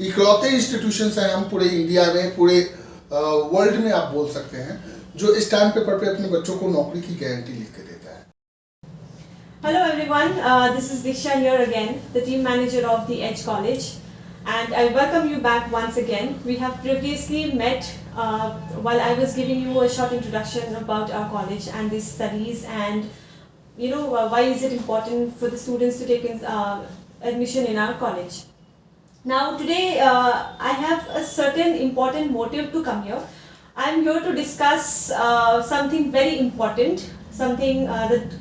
इकलौते इंस्टीट्यूशंस हैं हम पूरे इंडिया में, पूरे वर्ल्ड में आप बोल सकते हैं, जो स्टैम्प पेपर पे अपने बच्चों को नौकरी की गारंटी लिख के देता है। Hello everyone, this is Diksha here again, the team manager of the Edge College, and I welcome you back once again. We have previously met while I was giving you a short introduction about our college and the studies, and why is it important for the students to take admission in our college. Now today I have a certain important motive to come here. I am here to discuss something very important, something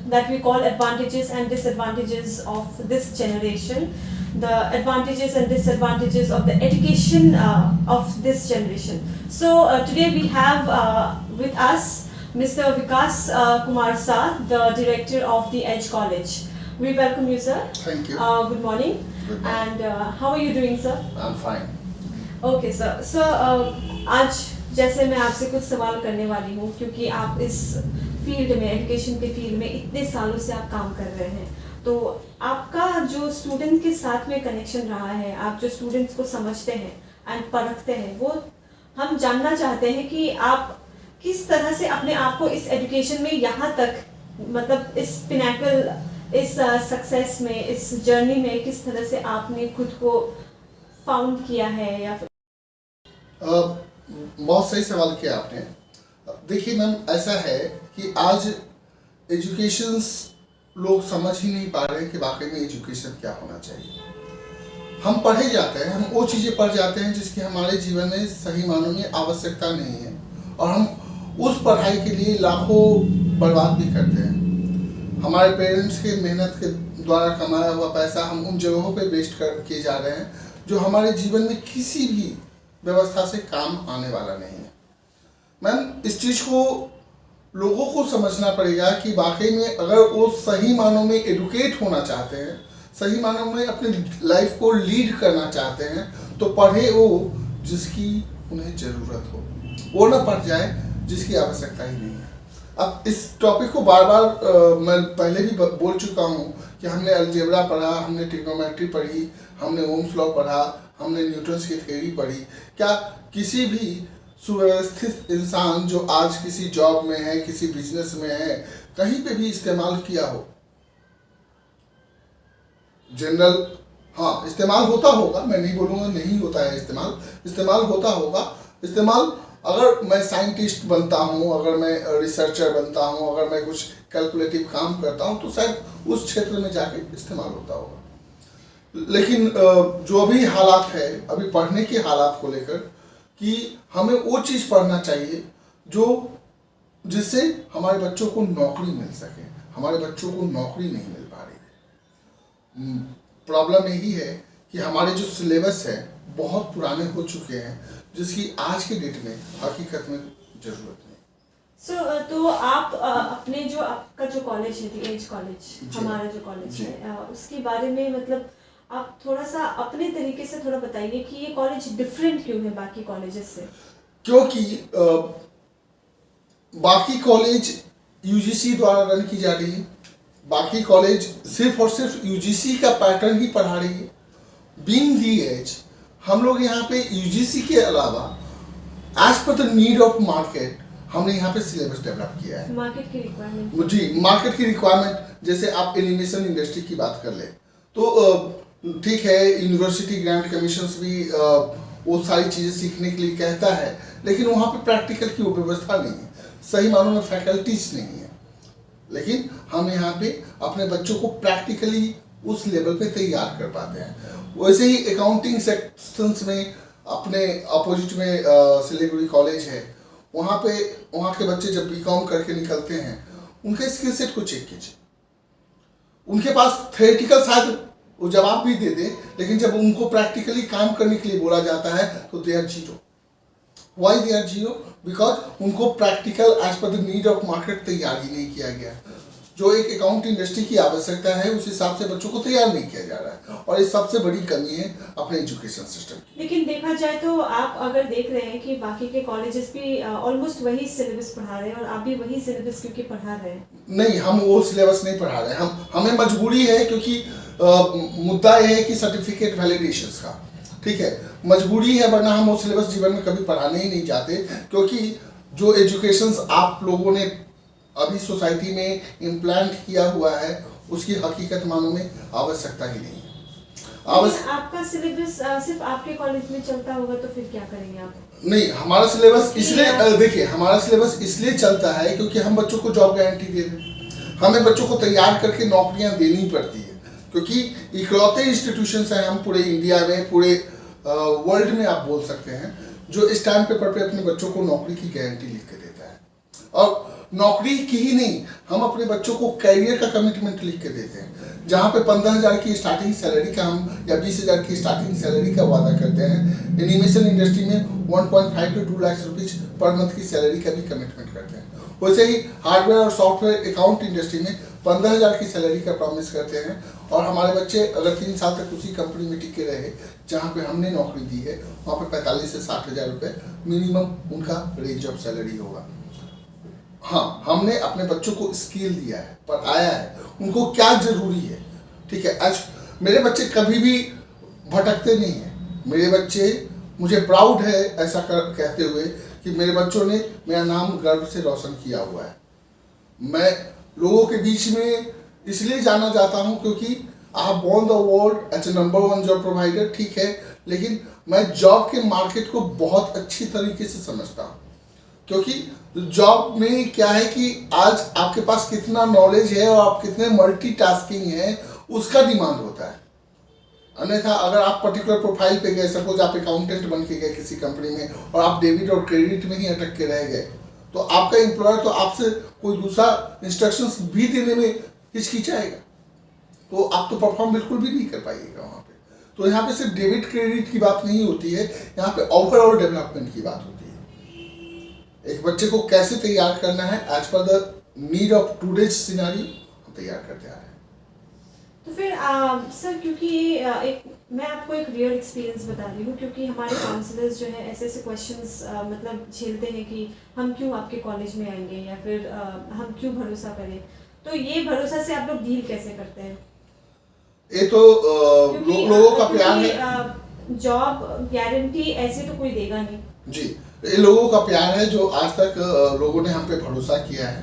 that we call advantages and disadvantages of this generation, the advantages and disadvantages of the education of this generation. So today we have with us Mr. Vikas Kumar Sa, the director of the Edge College. We welcome you, sir. Thank you. Good morning. Good morning. And how are you doing, sir? I'm fine. Okay, sir. So आज जैसे मैं आपसे कुछ सवाल करने वाली हूँ, क्योंकि आप इस फील्ड में, एजुकेशन के फील्ड में इतने सालों से आप काम कर रहे हैं, तो आपका जो स्टूडेंट के साथ में कनेक्शन रहा है, आप जो स्टूडेंट्स को समझते हैं एंड परखते हैं, वो हम जानना चाहते हैं कि आप किस तरह से अपने आप को इस एजुकेशन में यहाँ तक, मतलब इस पिनाकल, इस सक्सेस में, इस जर्नी में किस तरह से आपने खुद को फाउंड किया है, या फिर बहुत सही सवाल किया आपने। देखिए मैम, ऐसा है कि आज एजुकेशन लोग समझ ही नहीं पा रहे कि वाकई में एजुकेशन क्या होना चाहिए। हम पढ़े जाते हैं, हम वो चीज़ें पढ़ जाते हैं जिसकी हमारे जीवन में सही मानों में आवश्यकता नहीं है, और हम उस पढ़ाई के लिए लाखों बर्बाद भी करते हैं। हमारे पेरेंट्स के मेहनत के द्वारा कमाया हुआ पैसा हम उन जगहों पे वेस्ट किए जा रहे हैं जो हमारे जीवन में किसी भी व्यवस्था से काम आने वाला नहीं है। मैम, इस चीज़ को लोगों को समझना पड़ेगा कि वाकई में अगर वो सही मानों में एडुकेट होना चाहते हैं, सही मानों में अपनी लाइफ को लीड करना चाहते हैं, तो पढ़े वो जिसकी उन्हें ज़रूरत हो, वो ना पढ़ जाए जिसकी आवश्यकता ही नहीं है। अब इस टॉपिक को बार बार मैं पहले भी बोल चुका हूँ कि हमने अलजेब्रा पढ़ा, हमने ट्रिग्नोमेट्री पढ़ी, हमने ओम्स लॉ पढ़ा, हमने न्यूटन्स की थ्योरी पढ़ी। क्या किसी भी सुव्यवस्थित इंसान जो आज किसी जॉब में है, किसी बिजनेस में है, कहीं पे भी इस्तेमाल किया हो? जनरल, हाँ, इस्तेमाल होता होगा, मैं नहीं बोलूँगा नहीं होता है, इस्तेमाल होता होगा। इस्तेमाल, अगर मैं साइंटिस्ट बनता हूँ, अगर मैं रिसर्चर बनता हूँ, अगर मैं कुछ कैलकुलेटिव काम करता हूँ, तो शायद उस क्षेत्र में जाके इस्तेमाल होता होगा। लेकिन जो अभी हालात है, अभी पढ़ने के हालात को लेकर, कि हमें वो चीज़ पढ़ना चाहिए जिससे हमारे बच्चों को नौकरी मिल सके। हमारे बच्चों को नौकरी नहीं मिल पा रही है। प्रॉब्लम यही है कि हमारे जो सिलेबस है बहुत पुराने हो चुके हैं, जिसकी आज के डेट में हकीकत में ज़रूरत नहीं। तो आप अपने जो आपका जो कॉलेज है, दी एज कॉलेज, हमारा जो कॉलेज है, उसके बारे में मतलब आप थोड़ा सा अपने तरीके से थोड़ा बताइए कि ये कॉलेज डिफरेंट क्यों है बाकी कॉलेजेस से? क्योंकि बाकी कॉलेज यूजीसी द्वारा रन की जा रही है, बाकी कॉलेज सिर्फ और सिर्फ यूजीसी का पैटर्न ही पढ़ा रही है। बीइंग दी एज, हम लोग यहाँ पे यूजीसी के अलावा as per the need of market हमने यहाँ पे सिलेबस डेवलप किया है। मार्केट की रिक्वायरमेंट, जी, मार्केट की रिक्वायरमेंट। जैसे आप एनिमेशन इंडस्ट्री की बात कर ले तो ठीक है, यूनिवर्सिटी ग्रांट कमीशंस भी वो सारी चीज़ें सीखने के लिए कहता है, लेकिन वहाँ पे प्रैक्टिकल की वो व्यवस्था नहीं है, सही मानों में फैकल्टीज नहीं है। लेकिन हम यहाँ पे अपने बच्चों को प्रैक्टिकली उस लेवल पे तैयार कर पाते हैं। वैसे ही अकाउंटिंग सेक्शंस में अपने अपोजिट में सिलीगुड़ी कॉलेज है, वहाँ के बच्चे जब बीकॉम करके निकलते हैं, उनके स्किल सेट को चेक कीजिए। उनके पास थ्योरेटिकल शायद वो जवाब भी दे दे, लेकिन जब उनको प्रैक्टिकली काम करने के लिए बोला जाता है तो they are zero. Why they are zero? Because उनको practical as per the need of market तैयार ही नहीं किया गया। जो एक अकाउंट इंडस्ट्री की आवश्यकता है उस हिसाब से बच्चों को तैयार नहीं किया जा रहा है, और ये सबसे बड़ी कमी है अपने एजुकेशन सिस्टम की। लेकिन देखा जाए तो आप अगर देख रहे हैं कि बाकी के कॉलेजेस भी ऑलमोस्ट वही सिलेबस पढ़ा रहे हैं और आप भी वही सिलेबस क्योंकि पढ़ा रहे हैं। नहीं, हम वो सिलेबस नहीं पढ़ा रहे हैं, हमें मजबूरी है, क्योंकि मुद्दा यह है कि सर्टिफिकेट वैलिडेशंस का ठीक है, मजबूरी है, वरना हम वो सिलेबस जीवन में कभी पढ़ाने ही नहीं चाहते, क्योंकि जो एजुकेशन आप लोगों ने अभी सोसाइटी में इम्प्लांट किया हुआ है उसकी हकीकत मानों में आवश्यकता ही नहीं है। आपका सिलेबस सिर्फ आपके कॉलेज में चलता होगा तो फिर क्या करेंगे आप? नहीं, हमारा सिलेबस इसलिए देखिए, हमारा सिलेबस इसलिए चलता है क्योंकि हम बच्चों को जॉब गारंटी दे रहे हैं। हमें बच्चों को तैयार करके नौकरियां देनी पड़ती है, क्योंकि इकलौते इंस्टीट्यूशंस हैं हम पूरे इंडिया में, पूरे वर्ल्ड में आप बोल सकते हैं, जो स्टैम्प पेपर पे अपने बच्चों को नौकरी की गारंटी लिख के देता है। और नौकरी की ही नहीं, हम अपने बच्चों को कैरियर का कमिटमेंट लिख के देते हैं, जहाँ पे 15,000 की स्टार्टिंग सैलरी का हम या 20,000 की स्टार्टिंग सैलरी का वादा करते हैं। एनिमेशन इंडस्ट्री में 1.5 to 2 lakh rupees per month की सैलरी का भी कमिटमेंट करते हैं। वैसे ही हार्डवेयर और सॉफ्टवेयर अकाउंट इंडस्ट्री में 15,000 की सैलरी का प्रॉमिस करते हैं, और हमारे बच्चे अगर 3 साल तक उसी कंपनी में टिके रहे जहाँ पे हमने नौकरी दी है, वहाँ पे 45 से 60,000 रुपये मिनिमम उनका रेंज ऑफ सैलरी होगा। हाँ, हमने अपने बच्चों को स्किल दिया है, पढ़ाया है, उनको क्या जरूरी है, ठीक है। आज मेरे बच्चे कभी भी भटकते नहीं हैं। मेरे बच्चे, मुझे प्राउड है ऐसा कहते हुए कि मेरे बच्चों ने मेरा नाम गर्व से रोशन किया हुआ है। मैं लोगों के बीच में इसलिए जाना जाता हूं क्योंकि I have won the award as a number 1 job provider, ठीक है, लेकिन मैं जॉब के मार्केट को बहुत अच्छी तरीके से समझता हूं, क्योंकि जॉब में क्या है कि आज आपके पास कितना नॉलेज है और आप कितने मल्टीटास्किंग हैं उसका डिमांड होता है। अन्यथा अगर आप पर्टिकुलर प्रोफाइल पे गए, सपोज आप अकाउंटेंट बन के गए किसी कंपनी में और आप डेबिट और क्रेडिट में ही अटक के रह गए, तो आपका एम्प्लॉयर तो आपसे कोई दूसरा इंस्ट्रक्शंस भी देने में हिचकिचाएगा, तो आप तो परफॉर्म बिल्कुल भी नहीं कर पाइएगा वहाँ पे। तो यहाँ पे सिर्फ डेबिट क्रेडिट की बात नहीं होती है, यहाँ पे ओवरऑल डेवलपमेंट की बात होती है। एक बच्चे को कैसे तैयार करना है as per the need of today's scenario हम तैयार करते आ रहे हैं। तो फिर सर, क्योंकि मैं आपको एक रियल एक्सपीरियंस बता रही हूँ, क्योंकि हमारे काउंसलर्स जो है ऐसे क्वेश्चंस मतलब झेलते हैं कि हम क्यों आपके कॉलेज में आएंगे, या फिर हम क्यों भरोसा करें। तो ये भरोसा से आप लोग डील कैसे करते हैं? ये तो लोगों का प्यार है। जॉब गारंटी ऐसे तो कोई देगा नहीं जी, ये लोगों का प्यार है जो आज तक लोगों ने हम पे भरोसा किया है।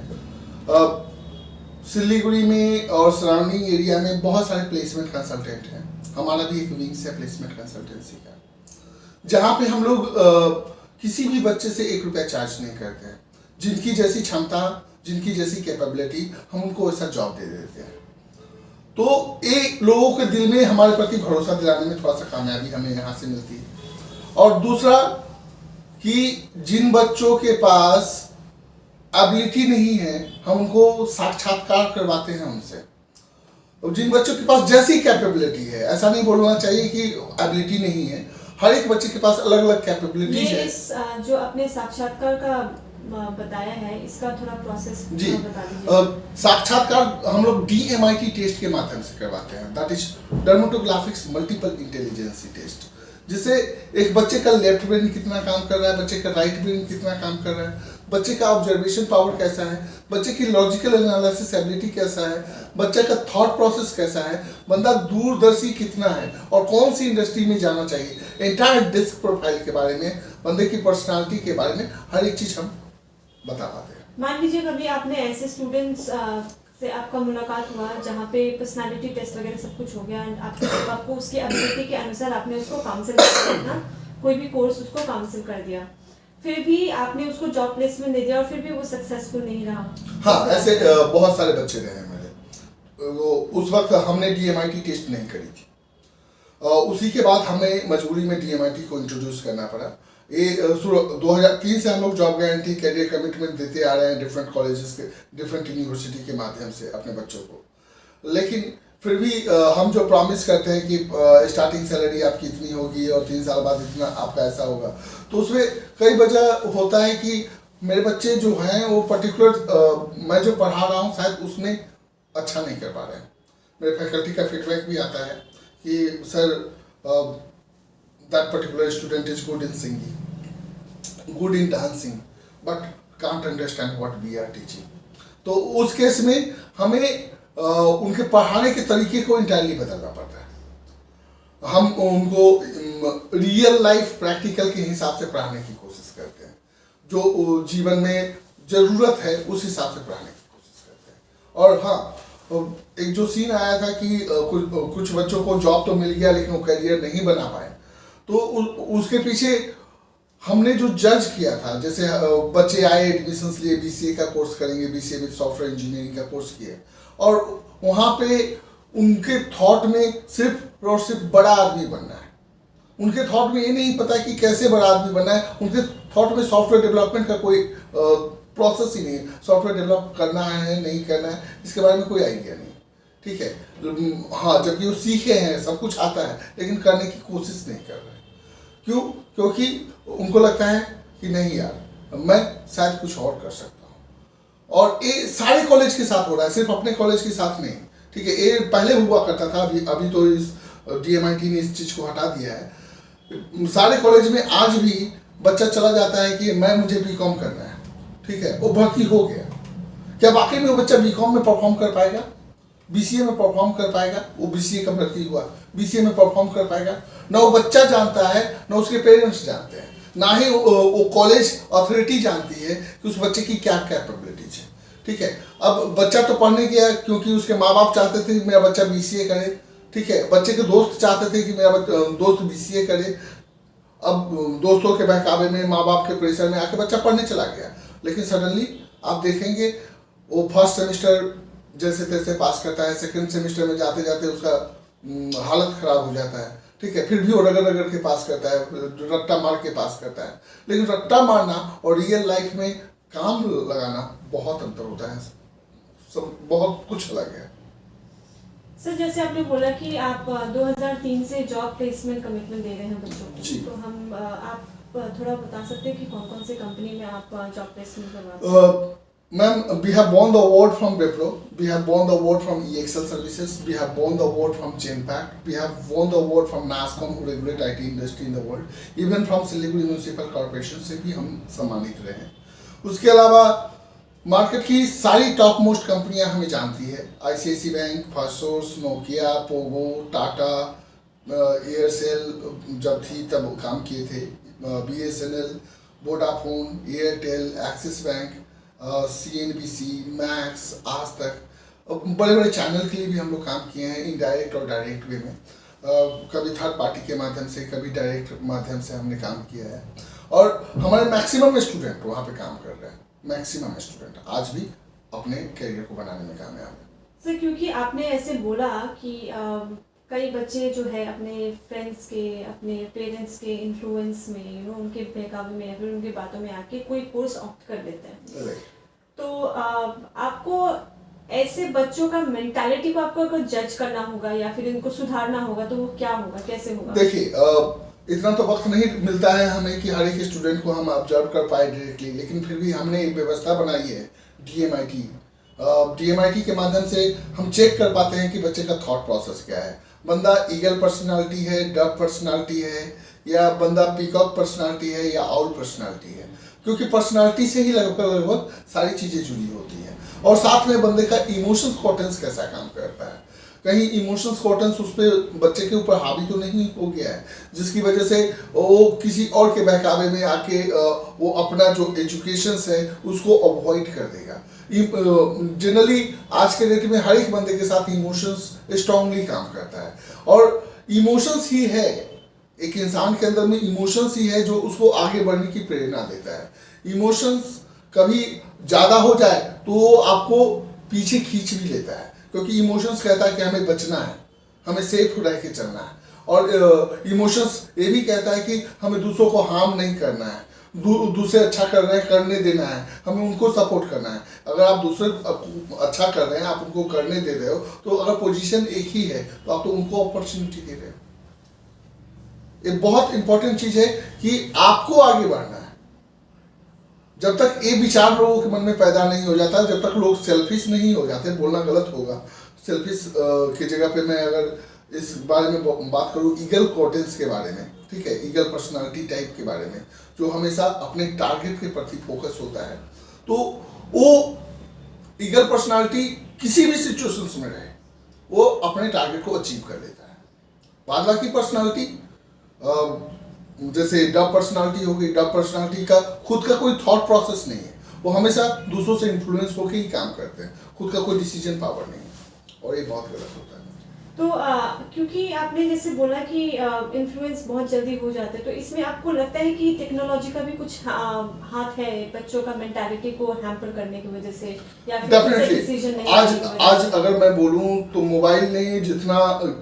सिलीगुड़ी में और सराउंडिंग एरिया में बहुत सारे प्लेसमेंट कंसल्टेंट हैं। हमारा भी एक विंग्स है प्लेसमेंट कंसल्टेंसी का, जहाँ पे हम लोग किसी भी बच्चे से 1 रुपया चार्ज नहीं करते हैं। जिनकी जैसी क्षमता, जिनकी जैसी कैपेबिलिटी, हम उनको वैसा जॉब दे देते हैं। तो ये लोगों के दिल में हमारे प्रति भरोसा दिलाने में थोड़ा सा कामयाबी हमें यहाँ से मिलती है। और दूसरा कि जिन बच्चों के पास एबिलिटी नहीं है, हम उनको साक्षात्कार करवाते हैं उनसे। और जिन बच्चों के पास जैसी कैपेबिलिटी है, ऐसा नहीं बोलना चाहिए कि एबिलिटी नहीं है, हर एक बच्चे के पास अलग अलग कैपेबिलिटीज है। जो अपने साक्षात्कार का बताया है, इसका थोड़ा प्रोसेस जी, बता दीजिए। साक्षात्कार हम लोग DMIT टेस्ट के माध्यम से करवाते हैं, that is dermatoglyphics multiple intelligence test, जिससे एक बच्चे का लेफ्ट ब्रेन कितना काम कर रहा है, बच्चे का राइट ब्रेन कितना काम कर रहा है, बच्चे का ऑब्जर्वेशन पावर कैसा है, बच्चे की लॉजिकल एनालिसिस एबिलिटी कैसा है, बच्चे का थॉट प्रोसेस कैसा है, बंदा दूरदर्शी कितना है और कौन सी इंडस्ट्री में जाना चाहिए, एंटायर डिस्क प्रोफाइल के बारे में, बंदे की पर्सनालिटी के बारे में हर एक चीज हम बता पाते हैं। मान लीजिए कभी आपने ऐसे स्टूडेंट्स से आपका मुलाकात हुआ जहाँ पे पर्सनालिटी टेस्ट वगैरह सब कुछ हो गया, आपको उसकी एबिलिटी के अनुसार आपने उसको काउंसिल कर दिया ना, कोई भी कोर्स उसको काउंसिल कर दिया, फिर भी आपने उसको जॉब प्लेसमेंट दे दिया और फिर भी वो सक्सेसफुल नहीं रहा। हाँ, ऐसे बहुत सारे बच्चे रहे मेरे। उस वक्त हमने DMIT टेस्ट नहीं करी थी, उसी के बाद हमें मजबूरी में DMIT को इंट्रोड्यूस करना पड़ा। ये 2003 से हम लोग जॉब गारंटी कैरियर कमिटमेंट देते आ रहे हैं डिफरेंट कॉलेजेस के, डिफरेंट यूनिवर्सिटी के माध्यम से अपने बच्चों को। लेकिन फिर भी हम जो प्रॉमिस करते हैं कि स्टार्टिंग सैलरी आपकी इतनी होगी और 3 साल बाद इतना आपका ऐसा होगा, तो उसमें कई वजह होता है कि मेरे बच्चे जो हैं वो पर्टिकुलर मैं जो पढ़ा रहा हूँ शायद उसमें अच्छा नहीं कर पा रहे हैं। मेरे फैकल्टी का फीडबैक भी आता है कि sir that particular student is good in singing, good in dancing, but can't understand what we are teaching. तो उस केस में हमें उनके पढ़ाने के तरीके को इंटायरली बदलना पड़ता है। हम उनको रियल लाइफ प्रैक्टिकल के हिसाब से पढ़ाने की कोशिश करते हैं, जो जीवन में ज़रूरत है उस हिसाब से पढ़ाने की कोशिश करते हैं। और हाँ, एक जो सीन आया था कि कुछ बच्चों को जॉब तो मिल गया लेकिन वो करियर नहीं बना पाए, तो उसके पीछे हमने जो जज किया था, जैसे बच्चे आए, एडमिशन्स लिए, बीसीए का कोर्स करेंगे, बीसीए विद सॉफ्टवेयर इंजीनियरिंग का कोर्स किए, और वहाँ पे उनके थॉट में सिर्फ और सिर्फ बड़ा आदमी बनना है। उनके थॉट में ये नहीं पता कि कैसे बड़ा आदमी बनना है। उनके थॉट में सॉफ्टवेयर डेवलपमेंट का कोई प्रोसेस ही नहीं है, सॉफ्टवेयर डेवलप करना है नहीं करना है इसके बारे में कोई आइडिया नहीं, ठीक है। हाँ, जबकि वो सीखे हैं, सब कुछ आता है, लेकिन करने की कोशिश नहीं कर रहे। क्यों? क्योंकि उनको लगता है कि नहीं यार, मैं शायद कुछ और कर सकता हूँ। और ये सारे कॉलेज के साथ हो रहा है, सिर्फ अपने कॉलेज के साथ नहीं, ठीक है। ये पहले हुआ करता था, अभी तो इस DMIT ने इस चीज़ को हटा दिया है। सारे कॉलेज में आज भी बच्चा चला जाता है कि मुझे BCom करना है, ठीक है, वो भर्ती हो गया। क्या वाकई में वो बच्चा BCom में परफॉर्म कर पाएगा? BCA में परफॉर्म कर पाएगा? वो BCA का भर्ती हुआ, BCA में परफॉर्म कर पाएगा? ना वो बच्चा जानता है, ना उसके पेरेंट्स जानते हैं, ना ही वो कॉलेज अथॉरिटी जानती है कि उस बच्चे की क्या कैपेबिलिटीज है, ठीक है। अब बच्चा तो पढ़ने गया क्योंकि उसके माँ बाप चाहते थे कि मेरा बच्चा BCA करे, ठीक है। बच्चे के दोस्त चाहते थे कि मेरा दोस्त BCA करे। अब दोस्तों के बहकावे में, माँ बाप के प्रेशर में आके बच्चा पढ़ने चला गया, लेकिन सडनली आप देखेंगे वो फर्स्ट सेमेस्टर जैसे तैसे पास करता है, सेकंड सेमेस्टर में जाते जाते उसका हालत खराब हो जाता है, ठीक है। फिर भी वो रगड़ रगड़ के पास करता है, रट्टा मार के पास करता है। लेकिन रट्टा मारना और रियल लाइफ में काम लगाना बहुत अंतर होता है, सब बहुत कुछ अलग है। सर, जैसे आपने बोला कि आप 2003 से जॉब प्लेसमेंट कमिटमेंट दे रहे हैं बच्चों को, तो हम आप थोड़ा बता सकते हैं कि कौन कौन से कंपनी में आप जॉब प्लेसमेंट करवाते हैं? Ma'am, we have won the award from Wipro, we have won the award from EXL Services, we have won the award from Genpact, we have won the award from NASSCOM who regulate IT industry in the world, even from Siliguri Municipal Corporation से भी हम सम्मानित रहे हैं। उसके अलावा market की सारी टॉप मोस्ट कंपनियां हमें जानती है, ICICI bank, Firstsource, Nokia, Pogo, Tata, Aircel जब थी तब काम किए थे, BSNL, Vodafone, Airtel, axis bank, CNBC, max, आज तक, बड़े बड़े चैनल के लिए भी हम लोग काम किए हैं, इनडायरेक्ट और डायरेक्ट वे में। कभी थर्ड पार्टी के माध्यम से, कभी डायरेक्ट माध्यम से हमने काम किया है। और हमारे मैक्सिमम स्टूडेंट वहाँ पे काम कर रहे हैं, मैक्सिमम स्टूडेंट आज भी अपने करियर को बनाने में कामयाब है। सर, क्योंकि आपने ऐसे बोला कि कई बच्चे जो है अपने फ्रेंड्स के, अपने पेरेंट्स के इन्फ्लुएंस में, उनके बहकावे में या फिर उनकी बातों में आके कोई कोर्स ऑप्ट कर लेते हैं, तो आपको ऐसे बच्चों का मेंटालिटी को आपको अगर जज करना होगा या फिर इनको सुधारना होगा, तो वो क्या होगा, कैसे होगा? देखिए, इतना तो वक्त नहीं मिलता है हमें कि हर एक स्टूडेंट को हम ऑब्जर्व कर पाए डायरेक्टली, लेकिन फिर भी हमने एक व्यवस्था बनाई है DMIT के माध्यम से हम चेक कर पाते हैं कि बच्चे का थॉट प्रोसेस क्या है। बंदा ईगल पर्सनालिटी है, डक पर्सनालिटी है, या बंदा पीकॉक पर्सनालिटी है, या आउल पर्सनालिटी है, क्योंकि पर्सनालिटी से ही लगभग सारी चीज़ें जुड़ी होती हैं। और साथ में बंदे का इमोशंस कोटेंस कैसा काम करता है, कहीं इमोशंस कोटेंस उस पर बच्चे के ऊपर हावी तो नहीं हो गया है, जिसकी वजह से वो किसी और के बहकावे में आके वो अपना जो एजुकेशन है उसको अवॉइड कर देगा। जनरली आज के डेट में हर एक बंदे के साथ इमोशंस स्ट्रांगली काम करता है, और इमोशंस ही है, एक इंसान के अंदर में इमोशंस ही है जो उसको आगे बढ़ने की प्रेरणा देता है। इमोशंस कभी ज़्यादा हो जाए तो आपको पीछे खींच भी लेता है, क्योंकि इमोशंस कहता है कि हमें बचना है, हमें सेफ रह के चलना है, और इमोशंस ये भी कहता है कि हमें दूसरों को हार्म नहीं करना है, दूसरे अच्छा कर रहे हैं करने देना है, हमें उनको सपोर्ट करना है। अगर आप दूसरे अच्छा कर रहे हैं, आप उनको करने दे रहे हो, तो अगर पोजीशन एक ही है तो आप तो उनको अपॉर्चुनिटी दे रहे हो। ये बहुत इंपॉर्टेंट चीज़ है कि आपको आगे बढ़ना है। जब तक ये विचार लोगों के मन में पैदा नहीं हो जाता, जब तक लोग सेल्फिश नहीं हो जाते, बोलना गलत होगा, सेल्फिश की जगह पे मैं अगर इस बारे में बात करूँ ईगल कोटेंस के बारे में, ठीक है, ईगल पर्सनालिटी टाइप के बारे में, जो हमेशा अपने टारगेट के प्रति फोकस होता है, तो वो ईगल पर्सनालिटी किसी भी सिचुएशंस में रहे वो अपने टारगेट को अचीव कर लेता है। बाद बाकी पर्सनालिटी, जैसे डब पर्सनालिटी हो गई, डब पर्सनालिटी का खुद का कोई थॉट प्रोसेस नहीं है, वो हमेशा दूसरों से इन्फ्लुएंस होकर ही काम करते हैं, खुद का कोई डिसीजन पावर नहीं है, और ये बहुत गलत होता है। तो क्योंकि आपने जैसे बोला कि इन्फ्लुएंस बहुत जल्दी हो जाता है, तो इसमें आपको लगता है कि टेक्नोलॉजी का भी कुछ हाथ है बच्चों का मेंटालिटी को हैम्पर करने की वजह से, या फिर डिसीजन नहीं आज अगर मैं बोलूं तो मोबाइल ने जितना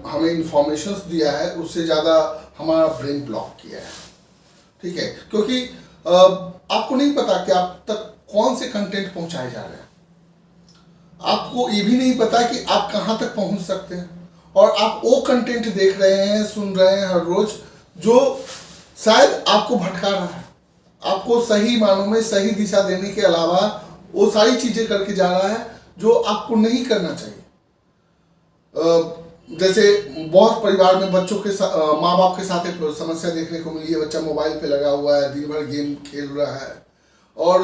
हमें इंफॉर्मेशंस दिया है उससे ज़्यादा हमारा ब्रेन ब्लॉक किया है, ठीक है, क्योंकि आपको नहीं पता कि आप तक कौन से कंटेंट पहुंचाए जा रहे हैं, आपको ये भी नहीं पता कि आप कहाँ तक पहुंच सकते हैं, और आप वो कंटेंट देख रहे हैं, सुन रहे हैं हर रोज, जो शायद आपको भटका रहा है, आपको सही मानों में सही दिशा देने के अलावा वो सारी चीजें करके जा रहा है जो आपको नहीं करना चाहिए। जैसे बहुत परिवार में बच्चों के माँ बाप के साथ एक समस्या देखने को मिली है, बच्चा मोबाइल पे लगा हुआ है, दिन भर गेम खेल रहा है और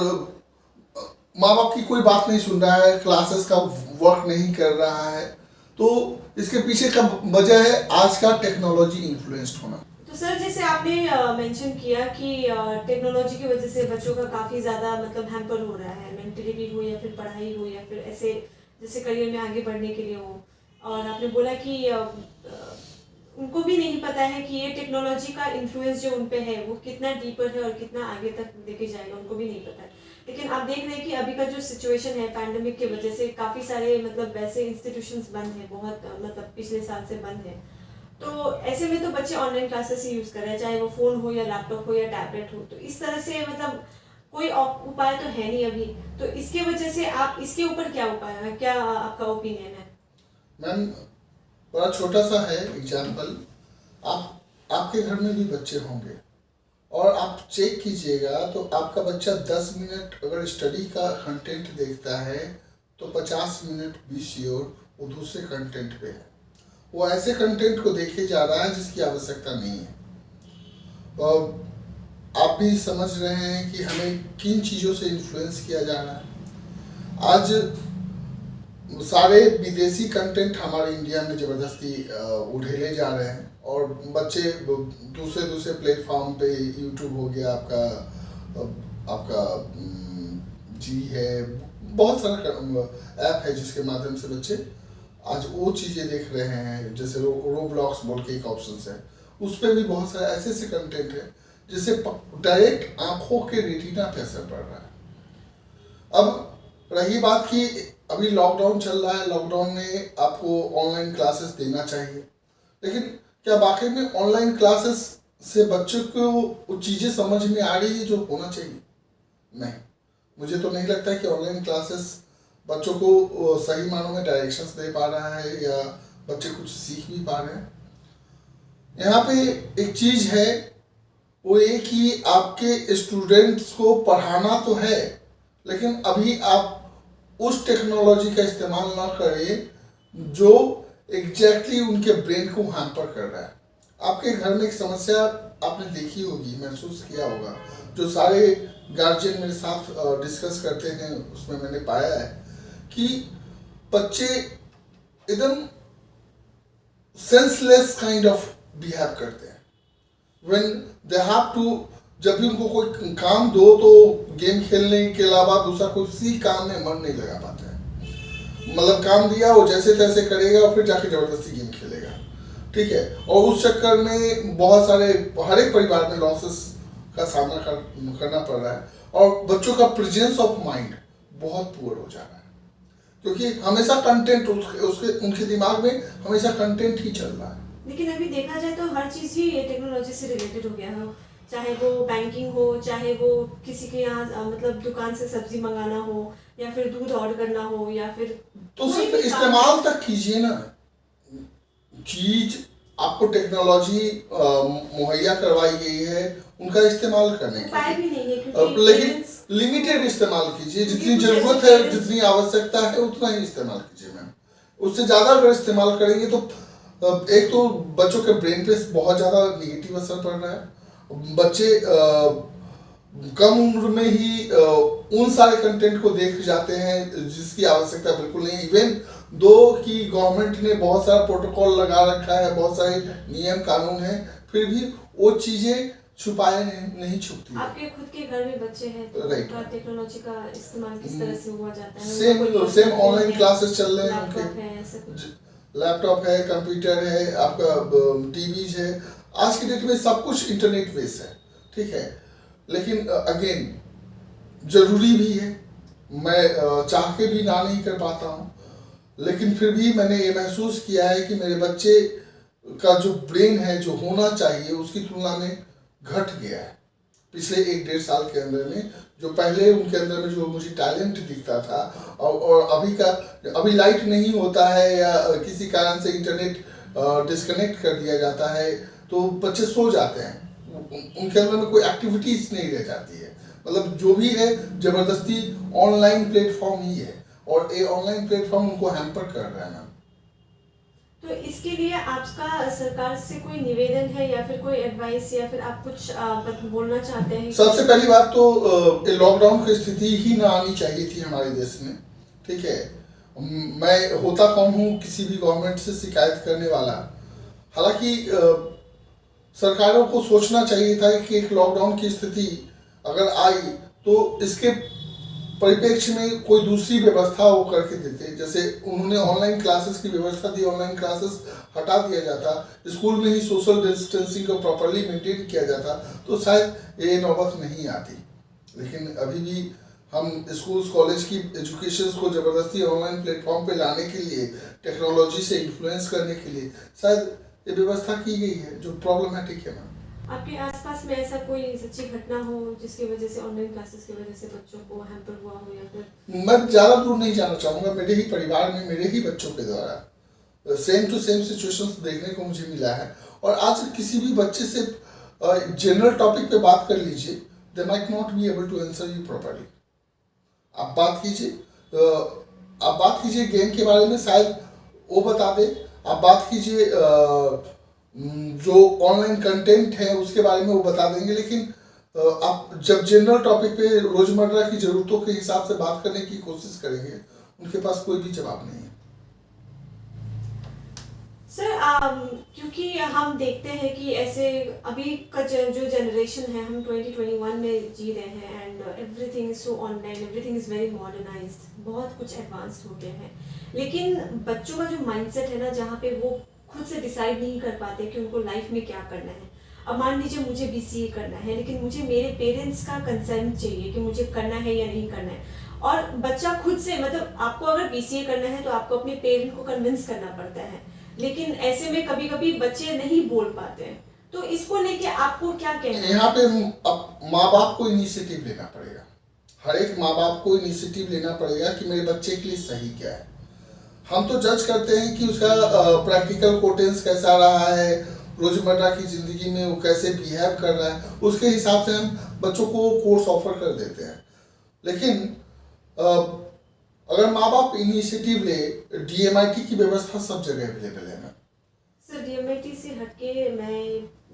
माँ बाप की कोई बात नहीं सुन रहा है, क्लासेस का वर्क नहीं कर रहा है, तो इसके पीछे का वजह है आज का टेक्नोलॉजी इन्फ्लुएंस्ड होना। तो सर जैसे आपने मेंशन किया कि टेक्नोलॉजी की वजह से बच्चों का काफ़ी ज़्यादा मतलब हैम्पर हो रहा है, मेंटली भी हो या फिर पढ़ाई हो या फिर ऐसे जैसे करियर में आगे बढ़ने के लिए हो, और आपने बोला कि उनको भी नहीं पता है कि ये टेक्नोलॉजी का इन्फ्लुएंस जो उन पे है वो कितना डीपर है और कितना आगे तक लेके जाएगा, उनको भी नहीं पता है। लेकिन आप देख रहे हैं कि अभी का जो सिचुएशन है पैंडेमिक की वजह से काफ़ी सारे मतलब वैसे इंस्टीट्यूशंस बंद हैं, बहुत मतलब पिछले साल से बंद है, तो ऐसे में तो बच्चे ऑनलाइन क्लासेस ही यूज़ कर रहे हैं, चाहे वो फ़ोन हो या लैपटॉप हो या टैबलेट हो, तो इस तरह से मतलब कोई उपाय तो है नहीं अभी, तो इसके वजह से आप इसके ऊपर क्या उपाय है, क्या आपका ओपिनियन है? मैम बड़ा छोटा सा है एग्जाम्पल, आपके घर में भी बच्चे होंगे और आप चेक कीजिएगा तो आपका बच्चा 10 मिनट अगर स्टडी का कंटेंट देखता है तो 50 मिनट बी श्योर वो दूसरे कंटेंट पे है, वो ऐसे कंटेंट को देखे जा रहा है जिसकी आवश्यकता नहीं है। आप भी समझ रहे हैं कि हमें किन चीज़ों से इन्फ्लुएंस किया जा रहा है। आज सारे विदेशी कंटेंट हमारे इंडिया में ज़बरदस्ती उठेले जा रहे हैं और बच्चे दूसरे प्लेटफॉर्म पे, यूट्यूब हो गया आपका जी है, बहुत सारा ऐप है जिसके माध्यम से बच्चे आज वो चीज़ें देख रहे हैं, जैसे रोब्लॉक्स बोल के एक ऑप्शन है, उस पर भी बहुत सारे ऐसे कंटेंट है जिससे डायरेक्ट आंखों के रेटिना पे असर पड़ रहा है। अब रही बात कि अभी लॉकडाउन चल रहा है, लॉकडाउन में आपको ऑनलाइन क्लासेस देना चाहिए, लेकिन क्या वाकई में ऑनलाइन क्लासेस से बच्चों को वो चीज़ें समझ में आ रही है जो होना चाहिए? नहीं, मुझे तो नहीं लगता कि ऑनलाइन क्लासेस बच्चों को सही मानों में डायरेक्शंस दे पा रहा है या बच्चे कुछ सीख भी पा रहे हैं। यहाँ पे एक चीज़ है, वो ये कि आपके स्टूडेंट्स को पढ़ाना तो है, लेकिन अभी आप उस टेक्नोलॉजी का इस्तेमाल ना करें जो एग्जैक्टली उनके ब्रेन को हैम्पर कर रहा है। आपके घर में एक समस्या आपने देखी होगी, महसूस किया होगा, जो सारे गार्जियन मेरे साथ डिस्कस करते हैं, उसमें मैंने पाया है कि बच्चे एकदम सेंसलेस काइंड ऑफ बिहेव करते हैं व्हेन दे हैव टू। जब भी उनको कोई काम दो तो गेम खेलने के अलावा दूसरा कोई किसी काम में मन नहीं लगा पाते हैं। मतलब काम दिया वो जैसे तैसे करेगा और फिर जाके जबरदस्ती गेम खेलेगा, ठीक है, और उस चक्कर में बहुत सारे हर एक परिवार में लॉसेस का सामना करना पड़ रहा है और बच्चों का प्रेजेंस ऑफ माइंड बहुत पुअर हो जा रहा है, क्योंकि हमेशा कंटेंट उनके दिमाग में हमेशा कंटेंट ही चल रहा है। लेकिन अभी देखा जाए तो हर चीज़ ही टेक्नोलॉजी से रिलेटेड हो गया है, चाहे वो बैंकिंग हो, चाहे वो किसी के यहाँ मतलब दुकान से सब्जी मंगाना हो या फिर दूध ऑर्डर करना हो या फिर तो सिर्फ इस्तेमाल तक कीजिए ना, चीज आपको टेक्नोलॉजी मुहैया करवाई गई है उनका इस्तेमाल करने उपाय भी नहीं है, लेकिन लिमिटेड इस्तेमाल कीजिए, जितनी जरूरत है जितनी आवश्यकता है उतना ही इस्तेमाल कीजिए मैम। उससे ज़्यादा अगर इस्तेमाल करेंगे तो एक तो बच्चों के ब्रेन पे बहुत ज़्यादा निगेटिव असर पड़ रहा है, बच्चे कम उम्र में ही उन सारे कंटेंट को देख जाते हैं जिसकी आवश्यकता बिल्कुल नहीं है। इवन दो कि गवर्नमेंट ने बहुत सारा प्रोटोकॉल लगा रखा है, बहुत सारे नियम कानून है, फिर भी वो चीजें छुपाए नहीं छुपती है। आपके खुद के घर में बच्चे हैं तो Right. उनका टेक्नोलॉजी का इस्तेमाल किस तरह से हुआ जाता है? सेम ऑनलाइन क्लासेस चल रहे हैं लैपटॉप है, उनके, ऐसा कुछ? लैपटॉप है, कंप्यूटर है, आपका टीवीज है। आज की डेट में सब कुछ इंटरनेट बेस्ड है, ठीक है। लेकिन अगेन जरूरी भी है, मैं चाह के भी ना नहीं कर पाता हूँ, लेकिन फिर भी मैंने ये महसूस किया है कि मेरे बच्चे का जो ब्रेन है, जो होना चाहिए, उसकी तुलना में घट गया है पिछले 1-1.5 साल के अंदर में। जो पहले उनके अंदर में जो मुझे टैलेंट दिखता था, और अभी लाइट नहीं होता है या किसी कारण से इंटरनेट डिस्कनेक्ट कर दिया जाता है तो बच्चे सो जाते हैं, उनके अंदर में कोई एक्टिविटीज नहीं रह जाती है। मतलब जो भी है जबरदस्ती ऑनलाइन प्लेटफॉर्म ही है, और ये ऑनलाइन प्लेटफॉर्म उनको हैम्पर कर रहा है मैम। तो इसके लिए आपका सरकार से कोई निवेदन है या फिर कोई एडवाइस या फिर आप कुछ बोलना चाहते हैं? सबसे पहली बात तो लॉकडाउन की स्थिति ही ना आनी चाहिए थी हमारे देश में, ठीक है। मैं होता कौन हूँ किसी भी गवर्नमेंट से शिकायत करने वाला। हालांकि सरकारों को सोचना चाहिए था कि एक लॉकडाउन की स्थिति अगर आई तो इसके परिप्रेक्ष्य में कोई दूसरी व्यवस्था वो करके देते। जैसे उन्होंने ऑनलाइन क्लासेस की व्यवस्था दी, ऑनलाइन क्लासेस हटा दिया जाता, स्कूल में ही सोशल डिस्टेंसिंग को प्रॉपरली मेंटेन किया जाता तो शायद ये नौबत नहीं आती। लेकिन अभी भी हम स्कूल्स कॉलेज की एजुकेशन को ज़बरदस्ती ऑनलाइन प्लेटफॉर्म पे लाने के लिए, टेक्नोलॉजी से इन्फ्लुएंस करने के लिए शायद ये व्यवस्था की गई है, जो प्रॉब्लमेटिक है मैम। आपके आसपास में ऐसा कोई सच्ची घटना हो जिसकी वजह से ऑनलाइन क्लासेस की वजह से बच्चों को हैम्पर हुआ हो, या फिर? मैं ज़्यादा दूर नहीं जाना चाहूँगा। मेरे ही परिवार में, मेरे ही बच्चों के द्वारा सेम टू सेम सिचुएशंस देखने को मुझे मिला है। और आज किसी भी बच्चे से जनरल टॉपिक पे बात कर लीजिए, they might not be able to answer you properly. आप बात कीजिए गेम के बारे में, शायद वो बता दे। आप बात कीजिए जो ऑनलाइन कंटेंट है उसके बारे में वो बता देंगे। लेकिन आप जब जनरल टॉपिक पे रोजमर्रा की ज़रूरतों के हिसाब से बात करने की कोशिश करेंगे, उनके पास कोई भी जवाब नहीं है। सर, क्योंकि हम देखते हैं कि ऐसे अभी का जो जनरेशन है, हम 2021 में जी रहे हैं and everything is so online, everything is very modernised, बहुत कुछ एडवांस्ड हो गया है। लेकिन बच्चों का जो माइंडसेट है ना, जहाँ पे वो खुद से डिसाइड नहीं कर पाते कि उनको लाइफ में क्या करना है। अब मान लीजिए मुझे BCA करना है, लेकिन मुझे मेरे पेरेंट्स का कंसेंट चाहिए कि मुझे करना है या नहीं करना है। और बच्चा खुद से, मतलब आपको अगर BCA करना है तो आपको अपने पेरेंट को कन्विंस करना पड़ता है, लेकिन ऐसे में कभी कभी बच्चे नहीं बोल पाते हैं। तो इसको लेके आपको क्या कहना है? यहाँ पे माँ बाप को इनिशिएटिव लेना पड़ेगा। हर एक माँ बाप को इनिशिएटिव लेना पड़ेगा कि मेरे बच्चे के लिए सही क्या है। हम तो जज करते हैं कि उसका प्रैक्टिकल कोटेंस कैसा रहा है, रोजमर्रा की जिंदगी में वो कैसे बिहेव कर रहा है, उसके हिसाब से हम बच्चों को कोर्स ऑफर कर देते हैं। लेकिन अगर माँ बाप इनिशिएटिव ले, DMIT की व्यवस्था सब जगह अवेलेबल है ना सर। DMIT से हटके मैं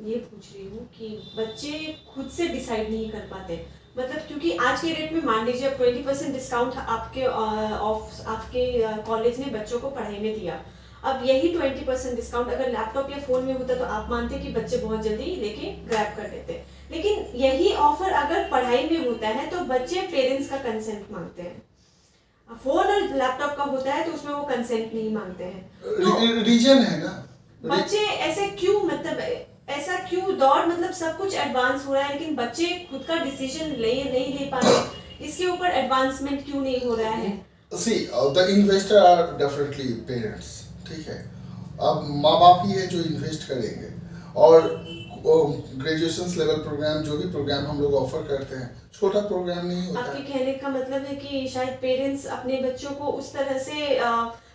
ये पूछ रही हूँ कि बच्चे खुद से डिसाइड नहीं कर पाते, मतलब क्योंकि आज के रेट में मान लीजिए 20% डिस्काउंट आपके कॉलेज ने बच्चों को पढ़ाई में दिया। अब यही 20% डिस्काउंट अगर लैपटॉप या फोन में होता तो आप मानते कि बच्चे बहुत जल्दी लेके ग्रैब कर लेते। लेकिन यही ऑफर अगर पढ़ाई में होता है तो बच्चे पेरेंट्स का कंसेंट मांगते हैं। फोन और लैपटॉप का होता है तो उसमें वो कंसेंट नहीं मांगते हैं। तो रीजन है ना, बच्चे ऐसे क्यों, मतलब ऐसा क्यों दौड़, मतलब सब कुछ एडवांस हो रहा है लेकिन बच्चे खुद का डिसीजन नहीं ले पा रहे, इसके ऊपर एडवांसमेंट क्यों नहीं हो रहा है? See, the investor are definitely parents, ठीक है। अब माँ बाप ही है जो इन्वेस्ट करेंगे, और ग्रेजुएशन लेवल प्रोग्राम, जो भी प्रोग्राम हम लोग ऑफर करते हैं, छोटा प्रोग्राम नहीं होता। आपके कहने का मतलब है कि शायद पेरेंट्स अपने बच्चों को उस तरह से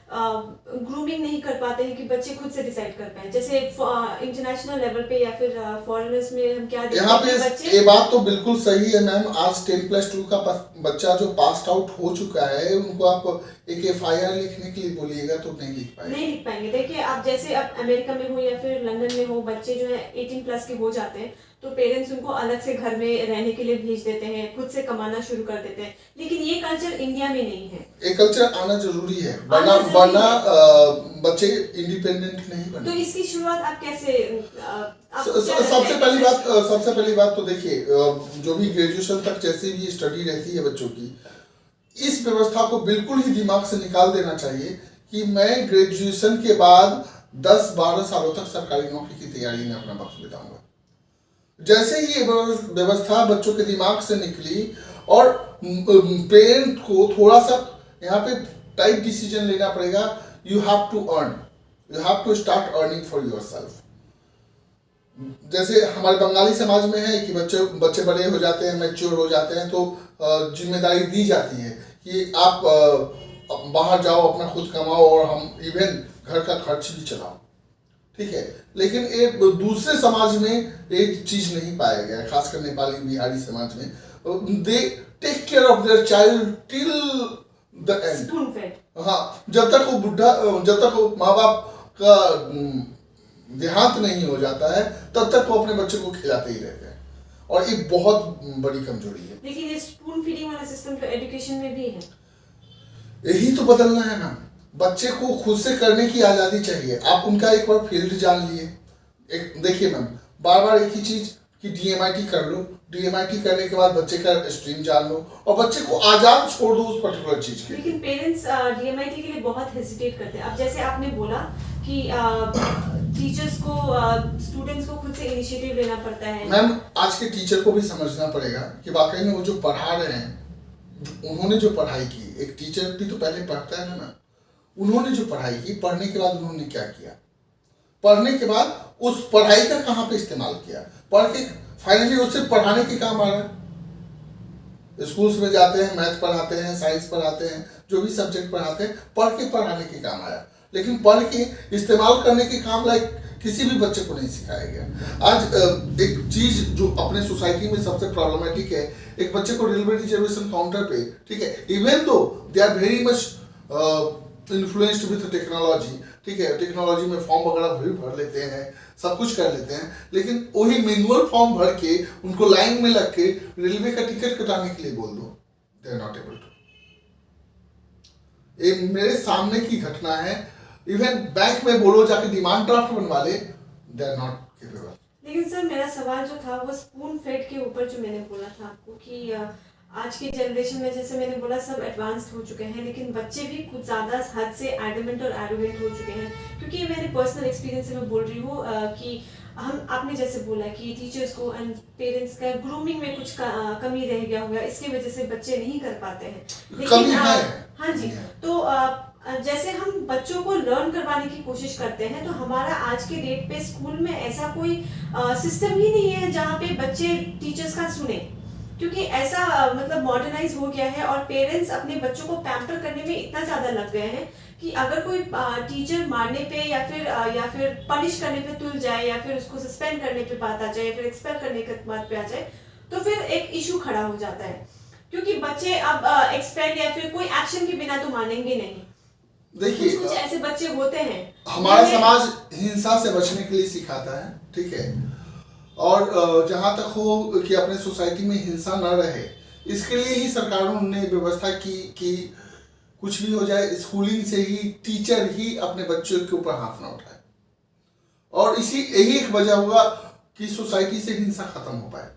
ग्रूमिंग नहीं कर पाते हैं कि बच्चे खुद से डिसाइड कर पाए। जैसे इंटरनेशनल लेवल पे या फिर फॉरेनर्स में हम क्या देखते यहाँ हैं पे बच्चे। ये बात तो बिल्कुल सही है मैम। आज 10+2 का बच्चा जो पास आउट हो चुका है, उनको आप एक FIR लिखने के लिए बोलिएगा तो नहीं लिख पाएगा। नहीं लिख पाएंगे। देखिए आप जैसे अब अमेरिका में हो या फिर लंदन में हो, बच्चे जो है 18+ के हो जाते हैं तो पेरेंट्स उनको अलग से घर में रहने के लिए भेज देते हैं, खुद से कमाना शुरू कर देते हैं, लेकिन ये कल्चर इंडिया में नहीं है। ये कल्चर आना जरूरी है, वरना बच्चे इंडिपेंडेंट नहीं बने। तो इसकी शुरुआत आप कैसे सबसे पहली बात तो देखिए, जो भी ग्रेजुएशन तक जैसे भी स्टडी रहती है बच्चों की, इस व्यवस्था को बिल्कुल ही दिमाग से निकाल देना चाहिए कि मैं ग्रेजुएशन के बाद 10-12 सालों तक सरकारी नौकरी की तैयारी में अपना वक्त बिताऊंगा। जैसे ही ये व्यवस्था बच्चों के दिमाग से निकली और पेरेंट को थोड़ा सा यहाँ पे टाइट डिसीजन लेना पड़ेगा, you have to earn, you have to start earning for yourself. जैसे हमारे बंगाली समाज में है कि बच्चे बड़े हो जाते हैं, मैच्योर हो जाते हैं, तो जिम्मेदारी दी जाती है कि आप बाहर जाओ, अपना खुद कमाओ और हम इवन घर का खर्च भी चलाओ, ठीक है। लेकिन एक दूसरे समाज में एक चीज नहीं पाया गया, खासकर नेपाली बिहारी समाज में, they take care of their child till the end. हाँ, जब तक वो माँ बाप का देहांत नहीं हो जाता है तब तक वो अपने बच्चे को खिलाते ही रहते हैं, और ये बहुत बड़ी कमजोरी है। लेकिन ये स्पून फीडिंग वाला सिस्टम तो एजुकेशन में भी है। यही तो बदलना है मैम, बच्चे को खुद से करने की आज़ादी चाहिए। आप उनका एक बार फील्ड जान लिए, एक देखिए मैम, बार बार एक ही चीज कि DMIT कर लो, DMIT करने के बाद बच्चे का स्ट्रीम जान लो और बच्चे को आजाद छोड़ दो उस पर्टिकुलर चीज के। लेकिन पेरेंट्स DMIT के लिए बहुत हेजिटेट करते हैं। अब जैसे आपने बोला कि टीचर्स को, स्टूडेंट्स को खुद से इनिशिएटिव लेना पड़ता है। मैम, आज के टीचर को भी समझना पड़ेगा कि वाकई में वो जो पढ़ा रहे हैं, उन्होंने जो पढ़ाई की, एक टीचर भी तो पहले पढ़ता है ना मैम, उन्होंने जो पढ़ाई की, पढ़ने के बाद उन्होंने क्या किया, पढ़ने के बाद उस पढ़ाई का कहाँ पे इस्तेमाल किया, पढ़ के फाइनली उससे पढ़ाने के काम आ रहा है। स्कूल्स में जाते हैं, मैथ पढ़ाते हैं, साइंस पढ़ाते हैं, जो भी सब्जेक्ट पढ़ाते हैं, पढ़ के पढ़ाने के काम आया, लेकिन पढ़ के इस्तेमाल करने के काम लायक किसी भी बच्चे को नहीं सिखाया गया। आज एक चीज जो अपने सोसाइटी में सबसे प्रॉब्लमेटिक है, एक बच्चे को रेलवे रिजर्वेशन काउंटर पे, ठीक है, even though they are very much influenced with technology, ठीक है, टेक्नोलॉजी में फॉर्म वगैरह भी भर लेते हैं, सब कुछ कर लेते हैं, लेकिन वही मैनुअल फॉर्म भर के उनको लाइन में लग के रेलवे का टिकट कटाने के लिए बोल दो, they are not able to. ये मेरे सामने की घटना है। इवन बैंक में बोलो जाके डिमांड ड्राफ्ट बनवा ले, दे आर नॉट केपेबल। लेकिन सर मेरा सवाल जो था वो स्पून फेड के ऊपर जो मैंने बोला था आपको कि आज की जनरेशन में, जैसे मैंने बोला, सब एडवांस्ड हो चुके हैं, लेकिन बच्चे भी कुछ ज़्यादा हद से एडमेंट और एरोगेंट हो चुके हैं। क्योंकि ये मेरे पर्सनल एक्सपीरियंस से मैं बोल रही हूँ कि आपने जैसे बोला कि टीचर्स को एंड पेरेंट्स का ग्रूमिंग में कुछ कमी रह गया होगा, इसकी वजह से बच्चे नहीं कर पाते हैं। लेकिन हाँ जी, तो जैसे हम बच्चों को लर्न करवाने की कोशिश करते हैं, तो हमारा आज के डेट पे स्कूल में ऐसा कोई सिस्टम ही नहीं है जहाँ पे बच्चे टीचर्स का सुने, क्योंकि ऐसा मतलब मॉडर्नाइज हो गया है और पेरेंट्स अपने बच्चों को पैम्पर करने में इतना ज़्यादा लग गए हैं कि अगर कोई टीचर मारने पे या फिर पनिश करने पे तुल जाए या फिर उसको सस्पेंड करने पे बात आ जाए या फिर एक्सपेल करने के बात पे आ जाए, तो फिर एक इशू खड़ा हो जाता है, क्योंकि बच्चे अब एक्सपेल या फिर कोई एक्शन के बिना तो मानेंगे नहीं। देखिए, कुछ ऐसे बच्चे होते हैं। हमारा समाज हिंसा से बचने के लिए सिखाता है, ठीक है, और जहाँ तक हो कि अपने सोसाइटी में हिंसा न रहे, इसके लिए ही सरकारों ने व्यवस्था की कि कुछ भी हो जाए, स्कूलिंग से ही टीचर ही अपने बच्चों के ऊपर हाथ ना उठाए, और यही एक वजह होगा कि सोसाइटी से हिंसा खत्म हो पाए।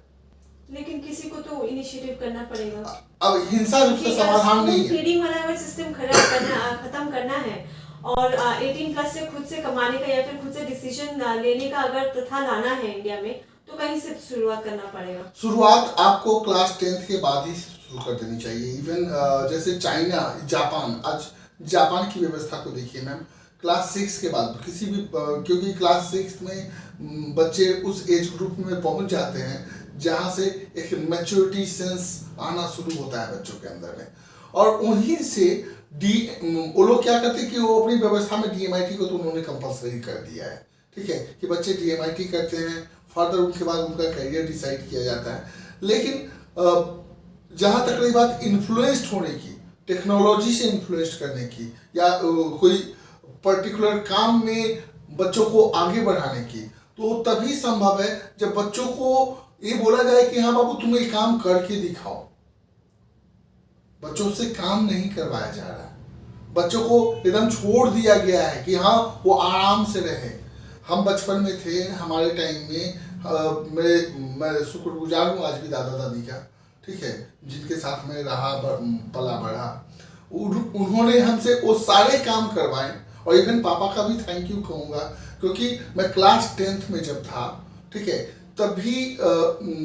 लेकिन किसी को तो इनिशिएटिव करना पड़ेगा। अब हिंसा उसका समाधान नहीं है। फीडिंग वाला सिस्टम खत्म करना है और 18+ से खुद से कमाने का या फिर खुद से डिसीजन लेने का अगर प्रथा लाना है इंडिया में, तो कहीं से शुरुआत करना पड़ेगा। शुरुआत आपको क्लास 10th के बाद ही शुरू कर देनी चाहिए। इवन जैसे चाइना, जापान, आज जापान की व्यवस्था को देखिए मैम, क्लास 6 के बाद किसी भी, क्योंकि क्लास 6 में बच्चे उस एज ग्रुप में पहुंच जाते हैं जहां से एक मैच्योरिटी सेंस आना शुरू होता है बच्चों के अंदर में, और उन्हीं से वो लोग क्या करते हैं कि वो अपनी व्यवस्था में DMIT को तो उन्होंने कंपलसरी कर दिया है, ठीक है, कि बच्चे DMIT करते हैं, फर्दर उनके बाद उनका करियर डिसाइड किया जाता है। लेकिन जहां तक रही बात इन्फ्लुएंस्ड होने की, टेक्नोलॉजी से इन्फ्लुएंस करने की या कोई पर्टिकुलर काम में बच्चों को आगे बढ़ाने की, तो तभी संभव है जब बच्चों को ये बोला जाए कि हाँ बाबू तुम ये काम करके दिखाओ। बच्चों से काम नहीं करवाया जा रहा, बच्चों को एकदम छोड़ दिया गया है कि हाँ वो आराम से रहे। हम बचपन में थे, हमारे टाइम में मैं शुक्रगुजार हूँ आज भी दादा दादी का, ठीक है, जिनके साथ मैं रहा पला बढ़ा। उन्होंने हमसे वो सारे काम करवाए, और इवन पापा का भी थैंक यू कहूँगा, क्योंकि मैं क्लास 10th में जब था, ठीक है, तभी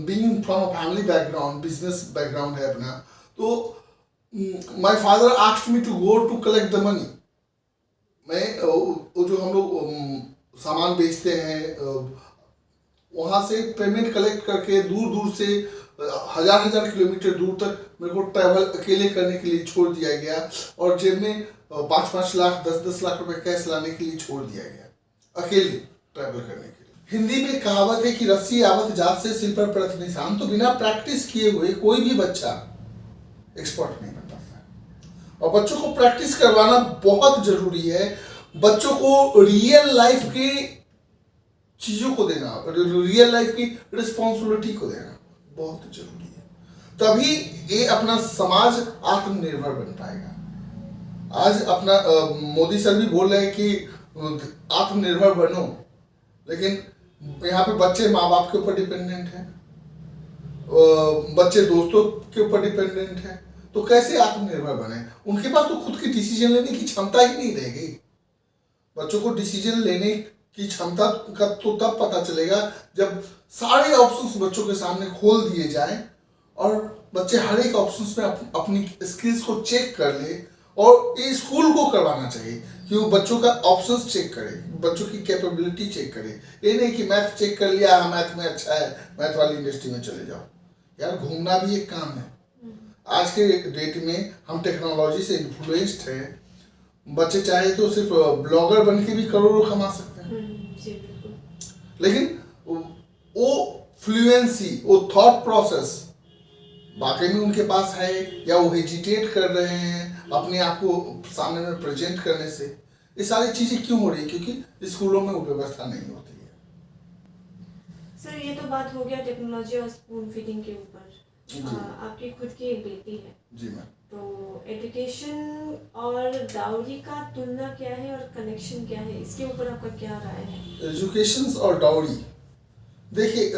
being from a family background, business background है अपना, तो my father asked me to go to collect the money. मैं वो जो हम लोग सामान बेचते हैं वहाँ से पेमेंट कलेक्ट करके दूर दूर से हजार किलोमीटर दूर तक मेरे को ट्रैवल अकेले करने के लिए छोड़ दिया गया, और जेब में 5-5 लाख 10-10 लाख रुपए कैश लाने के लिए छोड़ दिया गया, अकेले ट्रैवल करने के लिए। हिंदी में कहावत है कि रस्सी आवत जात से सिर पर पड़त निशान। तो बिना प्रैक्टिस किए हुए कोई भी बच्चा एक्सपर्ट नहीं बन पाता है, और बच्चों को प्रैक्टिस करवाना बहुत जरूरी है। बच्चों को रियल लाइफ की चीजों को देना, रियल लाइफ की रिस्पॉन्सिबिलिटी को देना बहुत जरूरी है, तभी ये अपना समाज आत्मनिर्भर बन पाएगा। आज अपना मोदी सर भी बोल रहे हैं कि आत्मनिर्भर बनो, लेकिन यहाँ पे बच्चे माँ बाप के ऊपर डिपेंडेंट हैं, बच्चे दोस्तों के ऊपर डिपेंडेंट हैं, तो कैसे आत्मनिर्भर बने? उनके पास तो खुद की डिसीजन लेने की क्षमता ही नहीं रहेगी। बच्चों को डिसीजन लेने की क्षमता का तो तब पता चलेगा जब सारे ऑप्शंस बच्चों के सामने खोल दिए जाएं, और बच्चे हर एक ऑप्शंस में अपनी स्किल्स को चेक कर ले। और ये स्कूल को करवाना चाहिए कि वो बच्चों का ऑप्शंस चेक करे, बच्चों की कैपेबिलिटी चेक करे। ये नहीं कि मैथ चेक कर लिया, हाँ मैथ में अच्छा है, मैथ वाली इंडस्ट्री में चले जाओ। यार घूमना भी एक काम है। आज के डेट में हम टेक्नोलॉजी से इन्फ्लुएंस्ड हैं, बच्चे चाहे तो सिर्फ ब्लॉगर बन के भी करोड़ों कमा सकते हैं, लेकिन वो फ्लुएंसी, वो थॉट प्रोसेस वाकई में उनके पास है, या वो हेजिटेट कर रहे हैं अपने आप को सामने में प्रेजेंट करने से। ये सारी चीजें क्यों हो रही है? क्योंकि स्कूलों में वो व्यवस्था नहीं होती है। सर ये तो बात हो गया टेक्नोलॉजी और स्पून फीडिंग के ऊपर। आपकी खुद की एक बेटी है जी मैम, तो एजुकेशन और डाउरी का तुलना क्या है और कनेक्शन क्या है, इसके ऊपर आपका क्या राय है? एजुकेशन और डाउरी, देखिए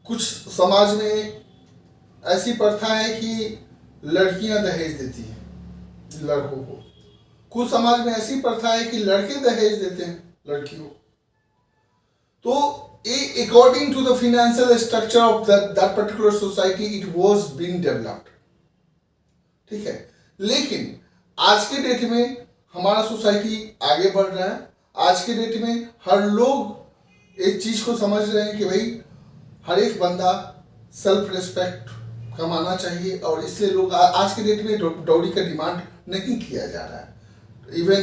कुछ समाज में ऐसी प्रथा है कि लड़कियां दहेज देती हैं लड़कों को, कुछ समाज में ऐसी प्रथा है कि लड़के दहेज देते हैं लड़कियों। तो according to the financial structure of that particular society it was being developed, ठीक है। लेकिन आज के डेट में हमारा सोसाइटी आगे बढ़ रहा है। आज के डेट में हर लोग एक चीज को समझ रहे हैं कि भाई हर एक बंदा सेल्फ रिस्पेक्ट कमाना चाहिए, और इसलिए लोग आज के डेट में डाउरी का डिमांड नहीं किया जा रहा है। इवन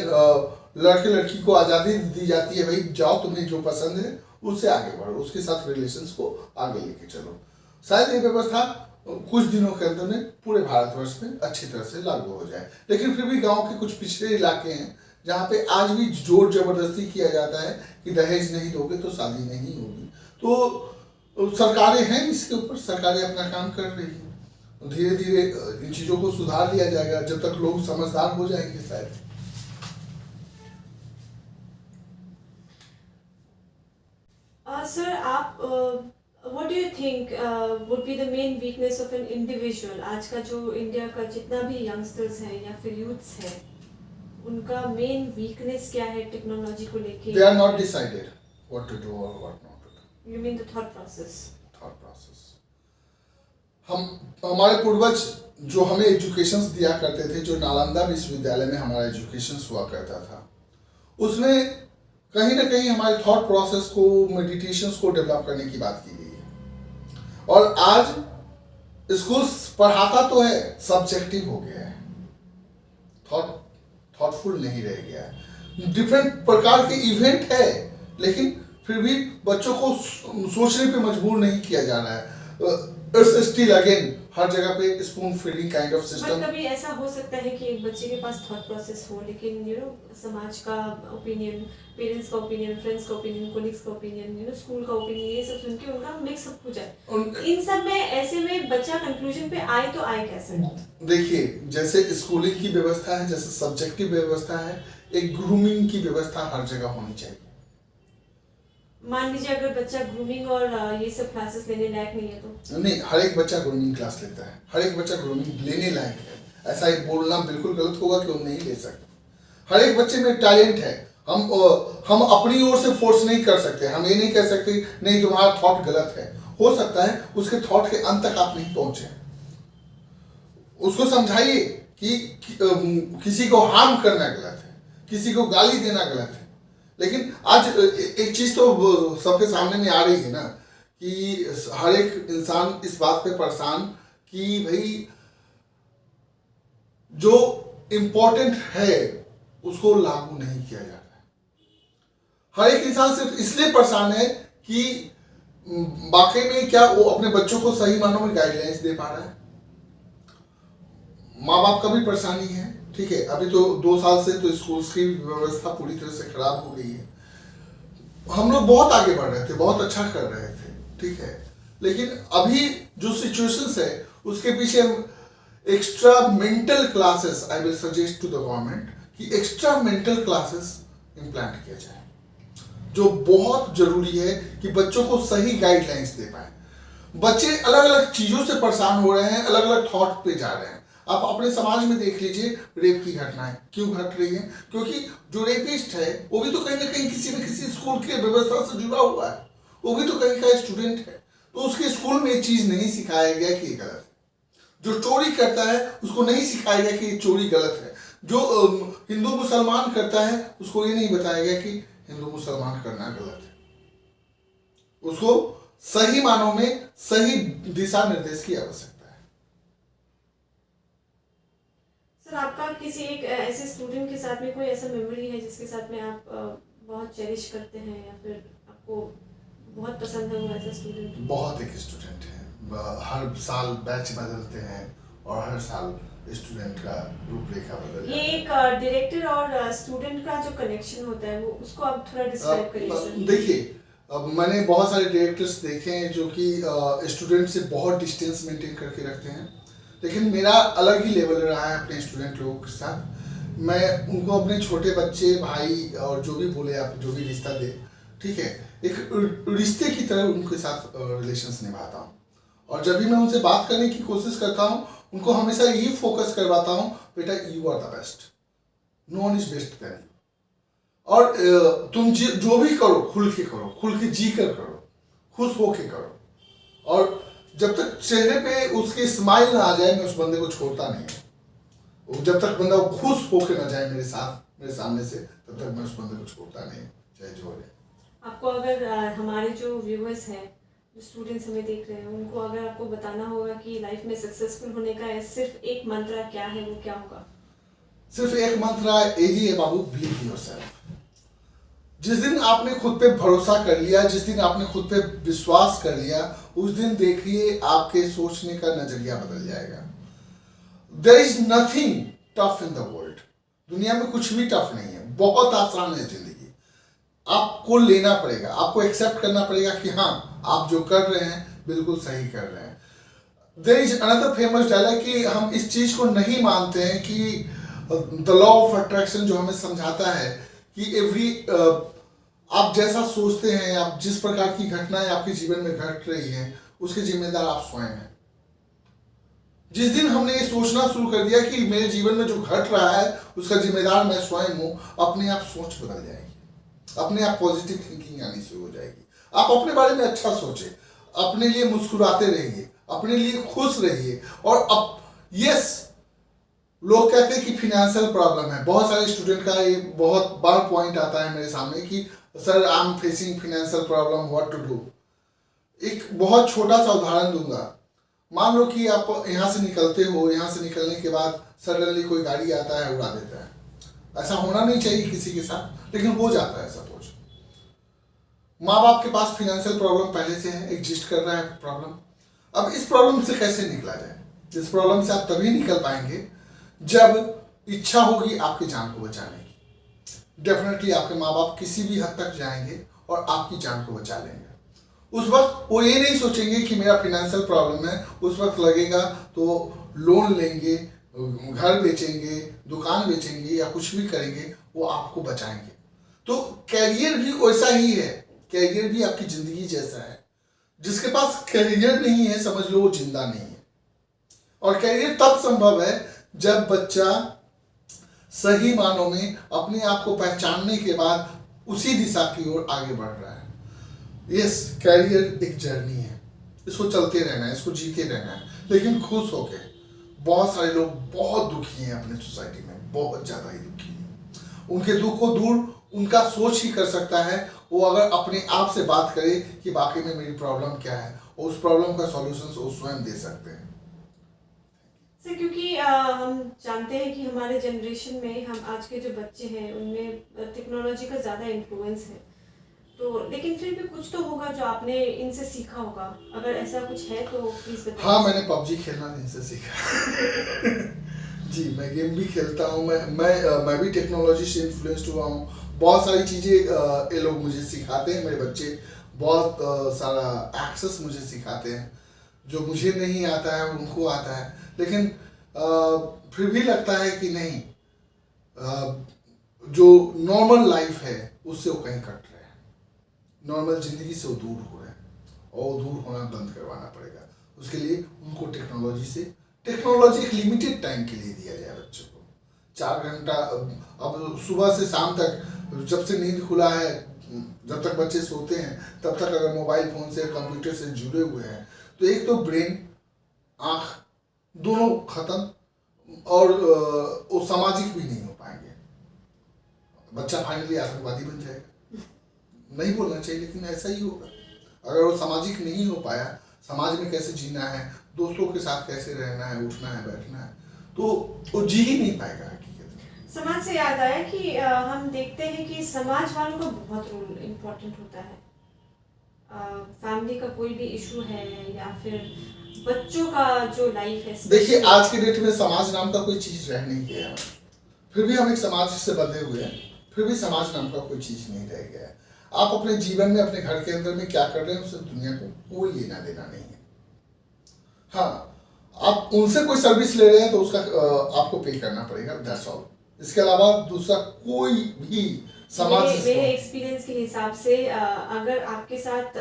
लड़के लड़की को आज़ादी दी जाती है, भाई जाओ तुम्हें जो पसंद है उससे आगे बढ़ो, उसके साथ रिलेशंस को आगे लेके चलो। शायद ये व्यवस्था कुछ दिनों के अंदर में पूरे भारतवर्ष में अच्छी तरह से लागू हो जाए, लेकिन फिर भी गांव के कुछ पिछड़े इलाके हैं जहाँ पे आज भी जोर जबरदस्ती किया जाता है कि दहेज नहीं दोगे तो शादी नहीं होगी। तो सरकारें हैं इसके ऊपर, सरकारें अपना काम कर रही हैं, धीरे धीरे इन चीज़ों को सुधार लिया जाएगा जब तक लोग समझदार हो जाएंगे शायद। सर आप what do you think would be the main weakness of an individual? आज का जो इंडिया का जितना भी यंगस्टर्स है या फिर यूथ्स है, उनका मेन वीकनेस क्या है टेक्नोलॉजी को लेके? They are not decided what to do or what not to do. You mean the thought process? Thought process. हमारे पूर्वज जो हमें एजुकेशन दिया करते थे, जो नालंदा विश्वविद्यालय में हमारा एजुकेशन हुआ करता था, उसमें कहीं ना कहीं हमारे थॉट प्रोसेस को, मेडिटेशंस को डेवलप करने की बात की गई है। और आज स्कूल पढ़ाता तो है, सब्जेक्टिव हो गया है, थॉटफुल नहीं रह गया है। डिफरेंट प्रकार के इवेंट है, लेकिन फिर भी बच्चों को सोचने पे मजबूर नहीं किया जा रहा है। इट्स स्टिल अगेन हर जगह पे spoon feeding kind of but system. कभी ऐसा हो सकता है कि एक बच्चे के पास थॉट प्रोसेस हो, लेकिन समाज का ओपिनियन, पेरेंट्स का ओपिनियन, फ्रेंड्स का ओपिनियन, कोलिग्स का ओपिनियन, स्कूल का ओपिनियन, ये सब सुन के उनका मिक्सअप हो जाए। इन सब में ऐसे में बच्चा कंक्लूजन पे आए तो आए कैसे? देखिए, जैसे स्कूलिंग की व्यवस्था है, जैसे सब्जेक्टिव व्यवस्था है, एक ग्रूमिंग की व्यवस्था हर जगह होनी चाहिए। मान लीजिए अगर बच्चा ग्रूमिंग और ये सब क्लासेस लेने लायक नहीं है तो? नहीं, हर एक बच्चा ग्रूमिंग क्लास लेता है, हर एक बच्चा ग्रूमिंग लेने लायक है। ऐसा ही बोलना बिल्कुल गलत होगा कि वो नहीं ले सकते। हर एक बच्चे में टैलेंट है। हम अपनी ओर से फोर्स नहीं कर सकते। हम ये नहीं कह सकते नहीं तुम्हारा थॉट गलत है। हो सकता है उसके थॉट के अंत तक आप नहीं पहुंचे। उसको समझाइए कि किसी को हार्म करना गलत है, किसी को गाली देना गलत है। लेकिन आज एक चीज तो सबके सामने में आ रही है ना कि हर एक इंसान इस बात पे परेशान कि भाई जो इम्पोर्टेंट है उसको लागू नहीं किया जा रहा है। हर एक इंसान सिर्फ इसलिए परेशान है कि वाकई में क्या वो अपने बच्चों को सही मानों में गाइडलाइंस दे पा रहा है। माँ बाप का भी परेशानी है, ठीक है। अभी तो 2 साल से तो स्कूल्स की व्यवस्था पूरी तरह से खराब हो गई है। हम लोग बहुत आगे बढ़ रहे थे, बहुत अच्छा कर रहे थे, ठीक है। लेकिन अभी जो सिचुएशंस है उसके पीछे extra mental classes, I will suggest to the government कि एक्स्ट्रा मेंटल क्लासेस इम्प्लांट किया जाए, जो बहुत जरूरी है कि बच्चों को सही गाइडलाइंस दे पाए। बच्चे अलग अलग चीजों से परेशान हो रहे हैं, अलग अलग थॉट पे जा रहे हैं। आप अपने समाज में देख लीजिए, रेप की घटनाएं क्यों घट रही हैं? क्योंकि जो रेपिस्ट है वो भी तो कहीं ना कहीं किसी न किसी स्कूल के व्यवस्था से जुड़ा हुआ है, वो भी तो कहीं का स्टूडेंट है। तो उसके स्कूल में ये चीज नहीं सिखाया गया कि ये गलत है। जो चोरी करता है उसको नहीं सिखाया गया कि ये चोरी गलत है। जो हिंदू मुसलमान करता है उसको ये नहीं बताया गया कि हिंदू मुसलमान करना गलत है। उसको सही मानों में सही दिशा निर्देश की आवश्यकता है। सर, आपका किसी एक ऐसे स्टूडेंट के साथ में कोई ऐसा मेमोरी है जिसके साथ में आप बहुत चेरिश करते हैं या फिर आपको बहुत पसंद है वो ऐसा स्टूडेंट? बहुत एक स्टूडेंट है, हर साल बैच बदलते हैं और हर साल स्टूडेंट का रूपरेखा बदल ये एक डायरेक्टर और स्टूडेंट का जो कनेक्शन होता है वो उसको आप थोड़ा डिस्क्राइब करिए सर। देखिए, अब मैंने बहुत सारे डायरेक्टर्स देखे हैं जो कि स्टूडेंट से बहुत डिस्टेंस मेंटेन करके रखते हैं, लेकिन मेरा अलग ही लेवल रहा है अपने स्टूडेंट लोगों के साथ। मैं उनको अपने छोटे बच्चे, भाई और जो भी बोले आप, जो भी रिश्ता दे, ठीक है, एक रिश्ते की तरह उनके साथ रिलेशंस निभाता हूँ। और जब भी मैं उनसे बात करने की कोशिश करता हूँ उनको हमेशा यही फोकस करवाता हूँ, बेटा you are the best, no one is best than you. और तुम जो भी करो खुल के जी कर करो, खुश होके करो। और जब तक चेहरे पे उसकी स्माइल ना आ जाए मैं उस बंदे को छोड़ता नहीं। जब तक बंदा खुश होके ना जाए मेरे सामने से, तब तक मैं उस बंदे को छोड़ता नहीं, चाहे जो हो जाए। आपको अगर हमारे जो व्यूअर्स हैं, जो स्टूडेंट्स हमें देख रहे हैं, उनको अगर आपको बताना होगा कि लाइफ में सक्सेसफुल होने का सिर्फ एक मंत्र क्या है, वो क्या होगा? सिर्फ एक मंत्र यही है बाबू, बिलीव योरसेल्फ। जिस दिन आपने खुद पे भरोसा कर लिया, जिस दिन आपने खुद पे विश्वास कर लिया, उस दिन देखिए आपके सोचने का नजरिया बदल जाएगा। There is nothing tough in the world. दुनिया में कुछ भी टफ नहीं है, बहुत आसान है जिंदगी। आपको लेना पड़ेगा, आपको एक्सेप्ट करना पड़ेगा कि हाँ आप जो कर रहे हैं बिल्कुल सही कर रहे हैं। There is another famous dialogue कि हम इस चीज को नहीं मानते हैं कि द लॉ ऑफ अट्रैक्शन जो हमें समझाता है कि आप जैसा सोचते हैं, आप जिस प्रकार की घटनाएं आपके जीवन में घट रही हैं, उसके जिम्मेदार आप स्वयं हैं। जिस दिन हमने ये सोचना शुरू कर दिया कि मेरे जीवन में जो घट रहा है उसका जिम्मेदार मैं स्वयं हूं, अपने आप सोच बदल जाएगी, अपने आप पॉजिटिव थिंकिंग आनी शुरू हो जाएगी। आप अपने बारे में अच्छा सोचें, अपने लिए मुस्कुराते रहिए, अपने लिए खुश रहिए। और अब यस, लोग कहते हैं कि फिनेंशियल प्रॉब्लम है। बहुत सारे स्टूडेंट का ये बहुत बड़ा पॉइंट आता है मेरे सामने कि sir I am facing financial problem, what to do. एक बहुत छोटा सा उदाहरण दूंगा। मान लो कि आप यहाँ से निकलते हो, यहाँ से निकलने के बाद सडनली कोई गाड़ी आता है, उड़ा देता है। ऐसा होना नहीं चाहिए किसी के साथ, लेकिन हो जाता है। सपोज माँ बाप के पास फिनेंशियल प्रॉब्लम पहले से है, एग्जिस्ट कर रहा है प्रॉब्लम। अब इस प्रॉब्लम से कैसे निकला जाए? इस प्रॉब्लम से आप तभी निकल पाएंगे जब इच्छा होगी आपकी जान को बचाने की। डेफिनेटली आपके माँ बाप किसी भी हद तक जाएंगे और आपकी जान को बचा लेंगे। उस वक्त वो ये नहीं सोचेंगे कि मेरा फाइनेंशियल प्रॉब्लम है, उस वक्त लगेगा तो लोन लेंगे, घर बेचेंगे, दुकान बेचेंगे या कुछ भी करेंगे, वो आपको बचाएंगे। तो कैरियर भी वैसा ही है, कैरियर भी आपकी जिंदगी जैसा है। जिसके पास कैरियर नहीं है समझ लो वो जिंदा नहीं है। और कैरियर तब संभव है जब बच्चा सही मानों में अपने आप को पहचानने के बाद उसी दिशा की ओर आगे बढ़ रहा है। यस, कैरियर एक जर्नी है, इसको चलते रहना है, इसको जीते रहना है, लेकिन खुश होके। बहुत सारे लोग बहुत दुखी हैं अपने सोसाइटी में, बहुत ज़्यादा ही दुखी हैं। उनके दुख को दूर उनका सोच ही कर सकता है, वो अगर अपने आप से बात करे कि वाकई में मेरी प्रॉब्लम क्या है, और उस प्रॉब्लम का सॉल्यूशन वो स्वयं दे सकते हैं। सर, क्योंकि हम जानते हैं कि हमारे जनरेशन में हम आज के जो बच्चे हैं उनमें टेक्नोलॉजी का ज़्यादा इन्फ्लुएंस है, तो लेकिन फिर भी कुछ तो होगा जो आपने इनसे सीखा होगा। अगर ऐसा कुछ है तो प्लीज़ बताइए। हाँ, मैंने पबजी खेलना इनसे सीखा। जी, मैं गेम भी खेलता हूँ, मैं भी टेक्नोलॉजी से इन्फ्लुएंस्ड हुआ हूँ। बहुत सारी चीज़ें ये लोग मुझे सिखाते हैं, मेरे बच्चे बहुत सारा एक्सेस मुझे सिखाते हैं, जो मुझे नहीं आता है उनको आता है। लेकिन फिर भी लगता है कि नहीं, जो नॉर्मल लाइफ है उससे वो कहीं कट रहे हैं, नॉर्मल ज़िंदगी से वो दूर हो रहे हैं, और दूर होना बंद करवाना पड़ेगा। उसके लिए उनको टेक्नोलॉजी एक लिमिटेड टाइम के लिए दिया जाए बच्चों को। 4 घंटा, अब सुबह से शाम तक, जब से नींद खुला है, जब तक बच्चे सोते हैं तब तक अगर मोबाइल फ़ोन से कंप्यूटर से जुड़े हुए हैं तो एक तो ब्रेन, आँख दोनों खत्म, और वो सामाजिक भी नहीं हो पाएंगे। बच्चा फाइनली आतंकवादी बन जाएगा। नहीं बोलना चाहिए लेकिन ऐसा ही होगा। अगर वो सामाजिक नहीं हो पाया, समाज में कैसे जीना है, दोस्तों के साथ कैसे रहना है, उठना है, बैठना है, तो वो जी ही नहीं पाएगा हकीकत में। समाज से याद आया कि हम देखते हैं कि समाज वालों का बहुत रोल इम्पोर्टेंट होता है। फैमिली का कोई भी इशू है या फिर बच्चों का जो लाइफ है। देखिए, आज के डेट में समाज नाम का कोई चीज़ रह नहीं गया है। फिर भी हम एक समाज से बंधे हुए हैं, फिर भी समाज नाम का कोई चीज़ नहीं रह गया है। आप अपने जीवन में, अपने घर के अंदर में क्या कर रहे हैं उससे दुनिया को कोई लेना देना नहीं है। हाँ, आप उनसे कोई सर्विस ले रहे हैं तो उसका आपको पे करना पड़ेगा, दैट्स ऑल। इसके अलावा दूसरा कोई भी समाज मेरे एक्सपीरियंस के हिसाब से अगर आपके साथ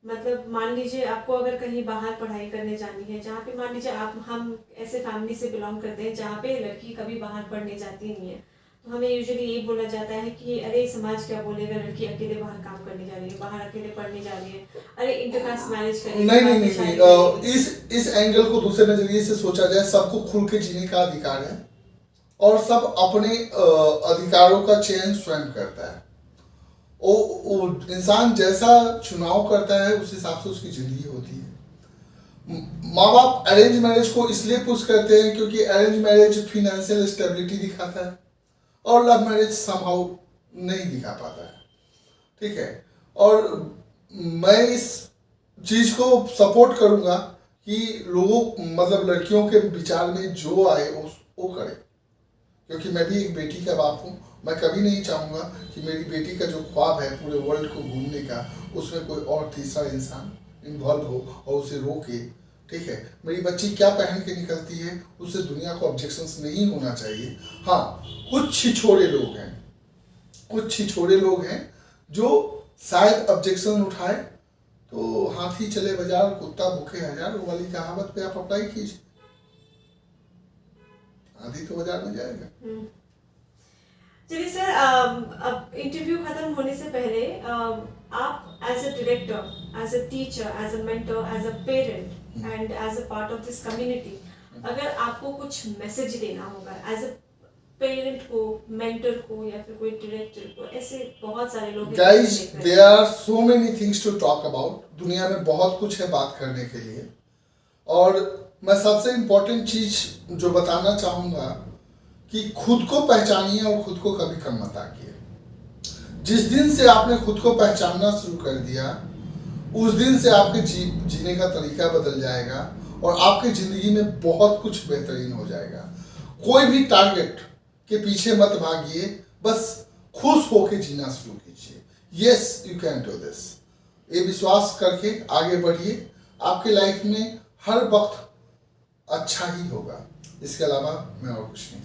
मतलब मान लीजिए आपको अगर कहीं बाहर पढ़ाई करने जानी है, जहाँ पे मान लीजिए हम ऐसे फैमिली से बिलोंग करते हैं जहाँ पे लड़की कभी बाहर पढ़ने जाती नहीं है, तो हमें यूजुअली यही बोला जाता है कि अरे समाज क्या बोलेगा, लड़की अकेले बाहर काम करने जा रही है, बाहर अकेले पढ़ने जा रही है, अरे इंटरकास्ट मैरिज करेगी। नहीं, इस एंगल को दूसरे नजरिए से सोचा जाए, सबको खुल के जीने का अधिकार है और सब अपने अधिकारों का चयन स्वयं करता है। वो इंसान जैसा चुनाव करता है उस हिसाब से उसकी जिंदगी होती है। माँ बाप अरेंज मैरिज को इसलिए पुश करते हैं क्योंकि अरेंज मैरिज फिनेंशियल स्टेबिलिटी दिखाता है और लव मैरिज समहाउ नहीं दिखा पाता है, ठीक है। और मैं इस चीज़ को सपोर्ट करूँगा कि लोगों, मतलब लड़कियों के विचार में जो आए वो करें, क्योंकि मैं भी एक बेटी का बाप हूँ। मैं कभी नहीं चाहूँगा कि मेरी बेटी का जो ख्वाब है पूरे वर्ल्ड को घूमने का, उसमें कोई और तीसरा इंसान इन्वॉल्व हो और उसे रोके, ठीक है। मेरी बच्ची क्या पहन के निकलती है उससे दुनिया को ऑब्जेक्शंस नहीं होना चाहिए। हाँ, कुछ छिछोरे लोग हैं जो शायद ऑब्जेक्शन उठाए तो हाथी चले बाजार, कुत्ता भूखे हजार, वो वाली कहावत पे आप अप्लाई कीजिए, आधी तो बाजार में जाएगा। चलिए सर, अब इंटरव्यू खत्म होने से पहले आप as a director, as a teacher, as a mentor, as a parent and as a part of this community, अगर आपको कुछ मैसेज देना होगा एज अ पेरेंट को, मेंटर को या फिर कोई डायरेक्टर को, ऐसे बहुत सारे लोग guys, there are so many things to talk about. दुनिया में बहुत कुछ है बात करने के लिए, और मैं सबसे इम्पोर्टेंट चीज जो बताना चाहूँगा कि खुद को पहचानिए और खुद को कभी कम मत आकिए। जिस दिन से आपने खुद को पहचानना शुरू कर दिया उस दिन से आपके जीने का तरीका बदल जाएगा और आपकी ज़िंदगी में बहुत कुछ बेहतरीन हो जाएगा। कोई भी टारगेट के पीछे मत भागिए, बस खुश होके जीना शुरू कीजिए। Yes, you can do this. ये विश्वास करके आगे बढ़िए, आपके लाइफ में हर वक्त अच्छा ही होगा। इसके अलावा मैं और कुछ नहीं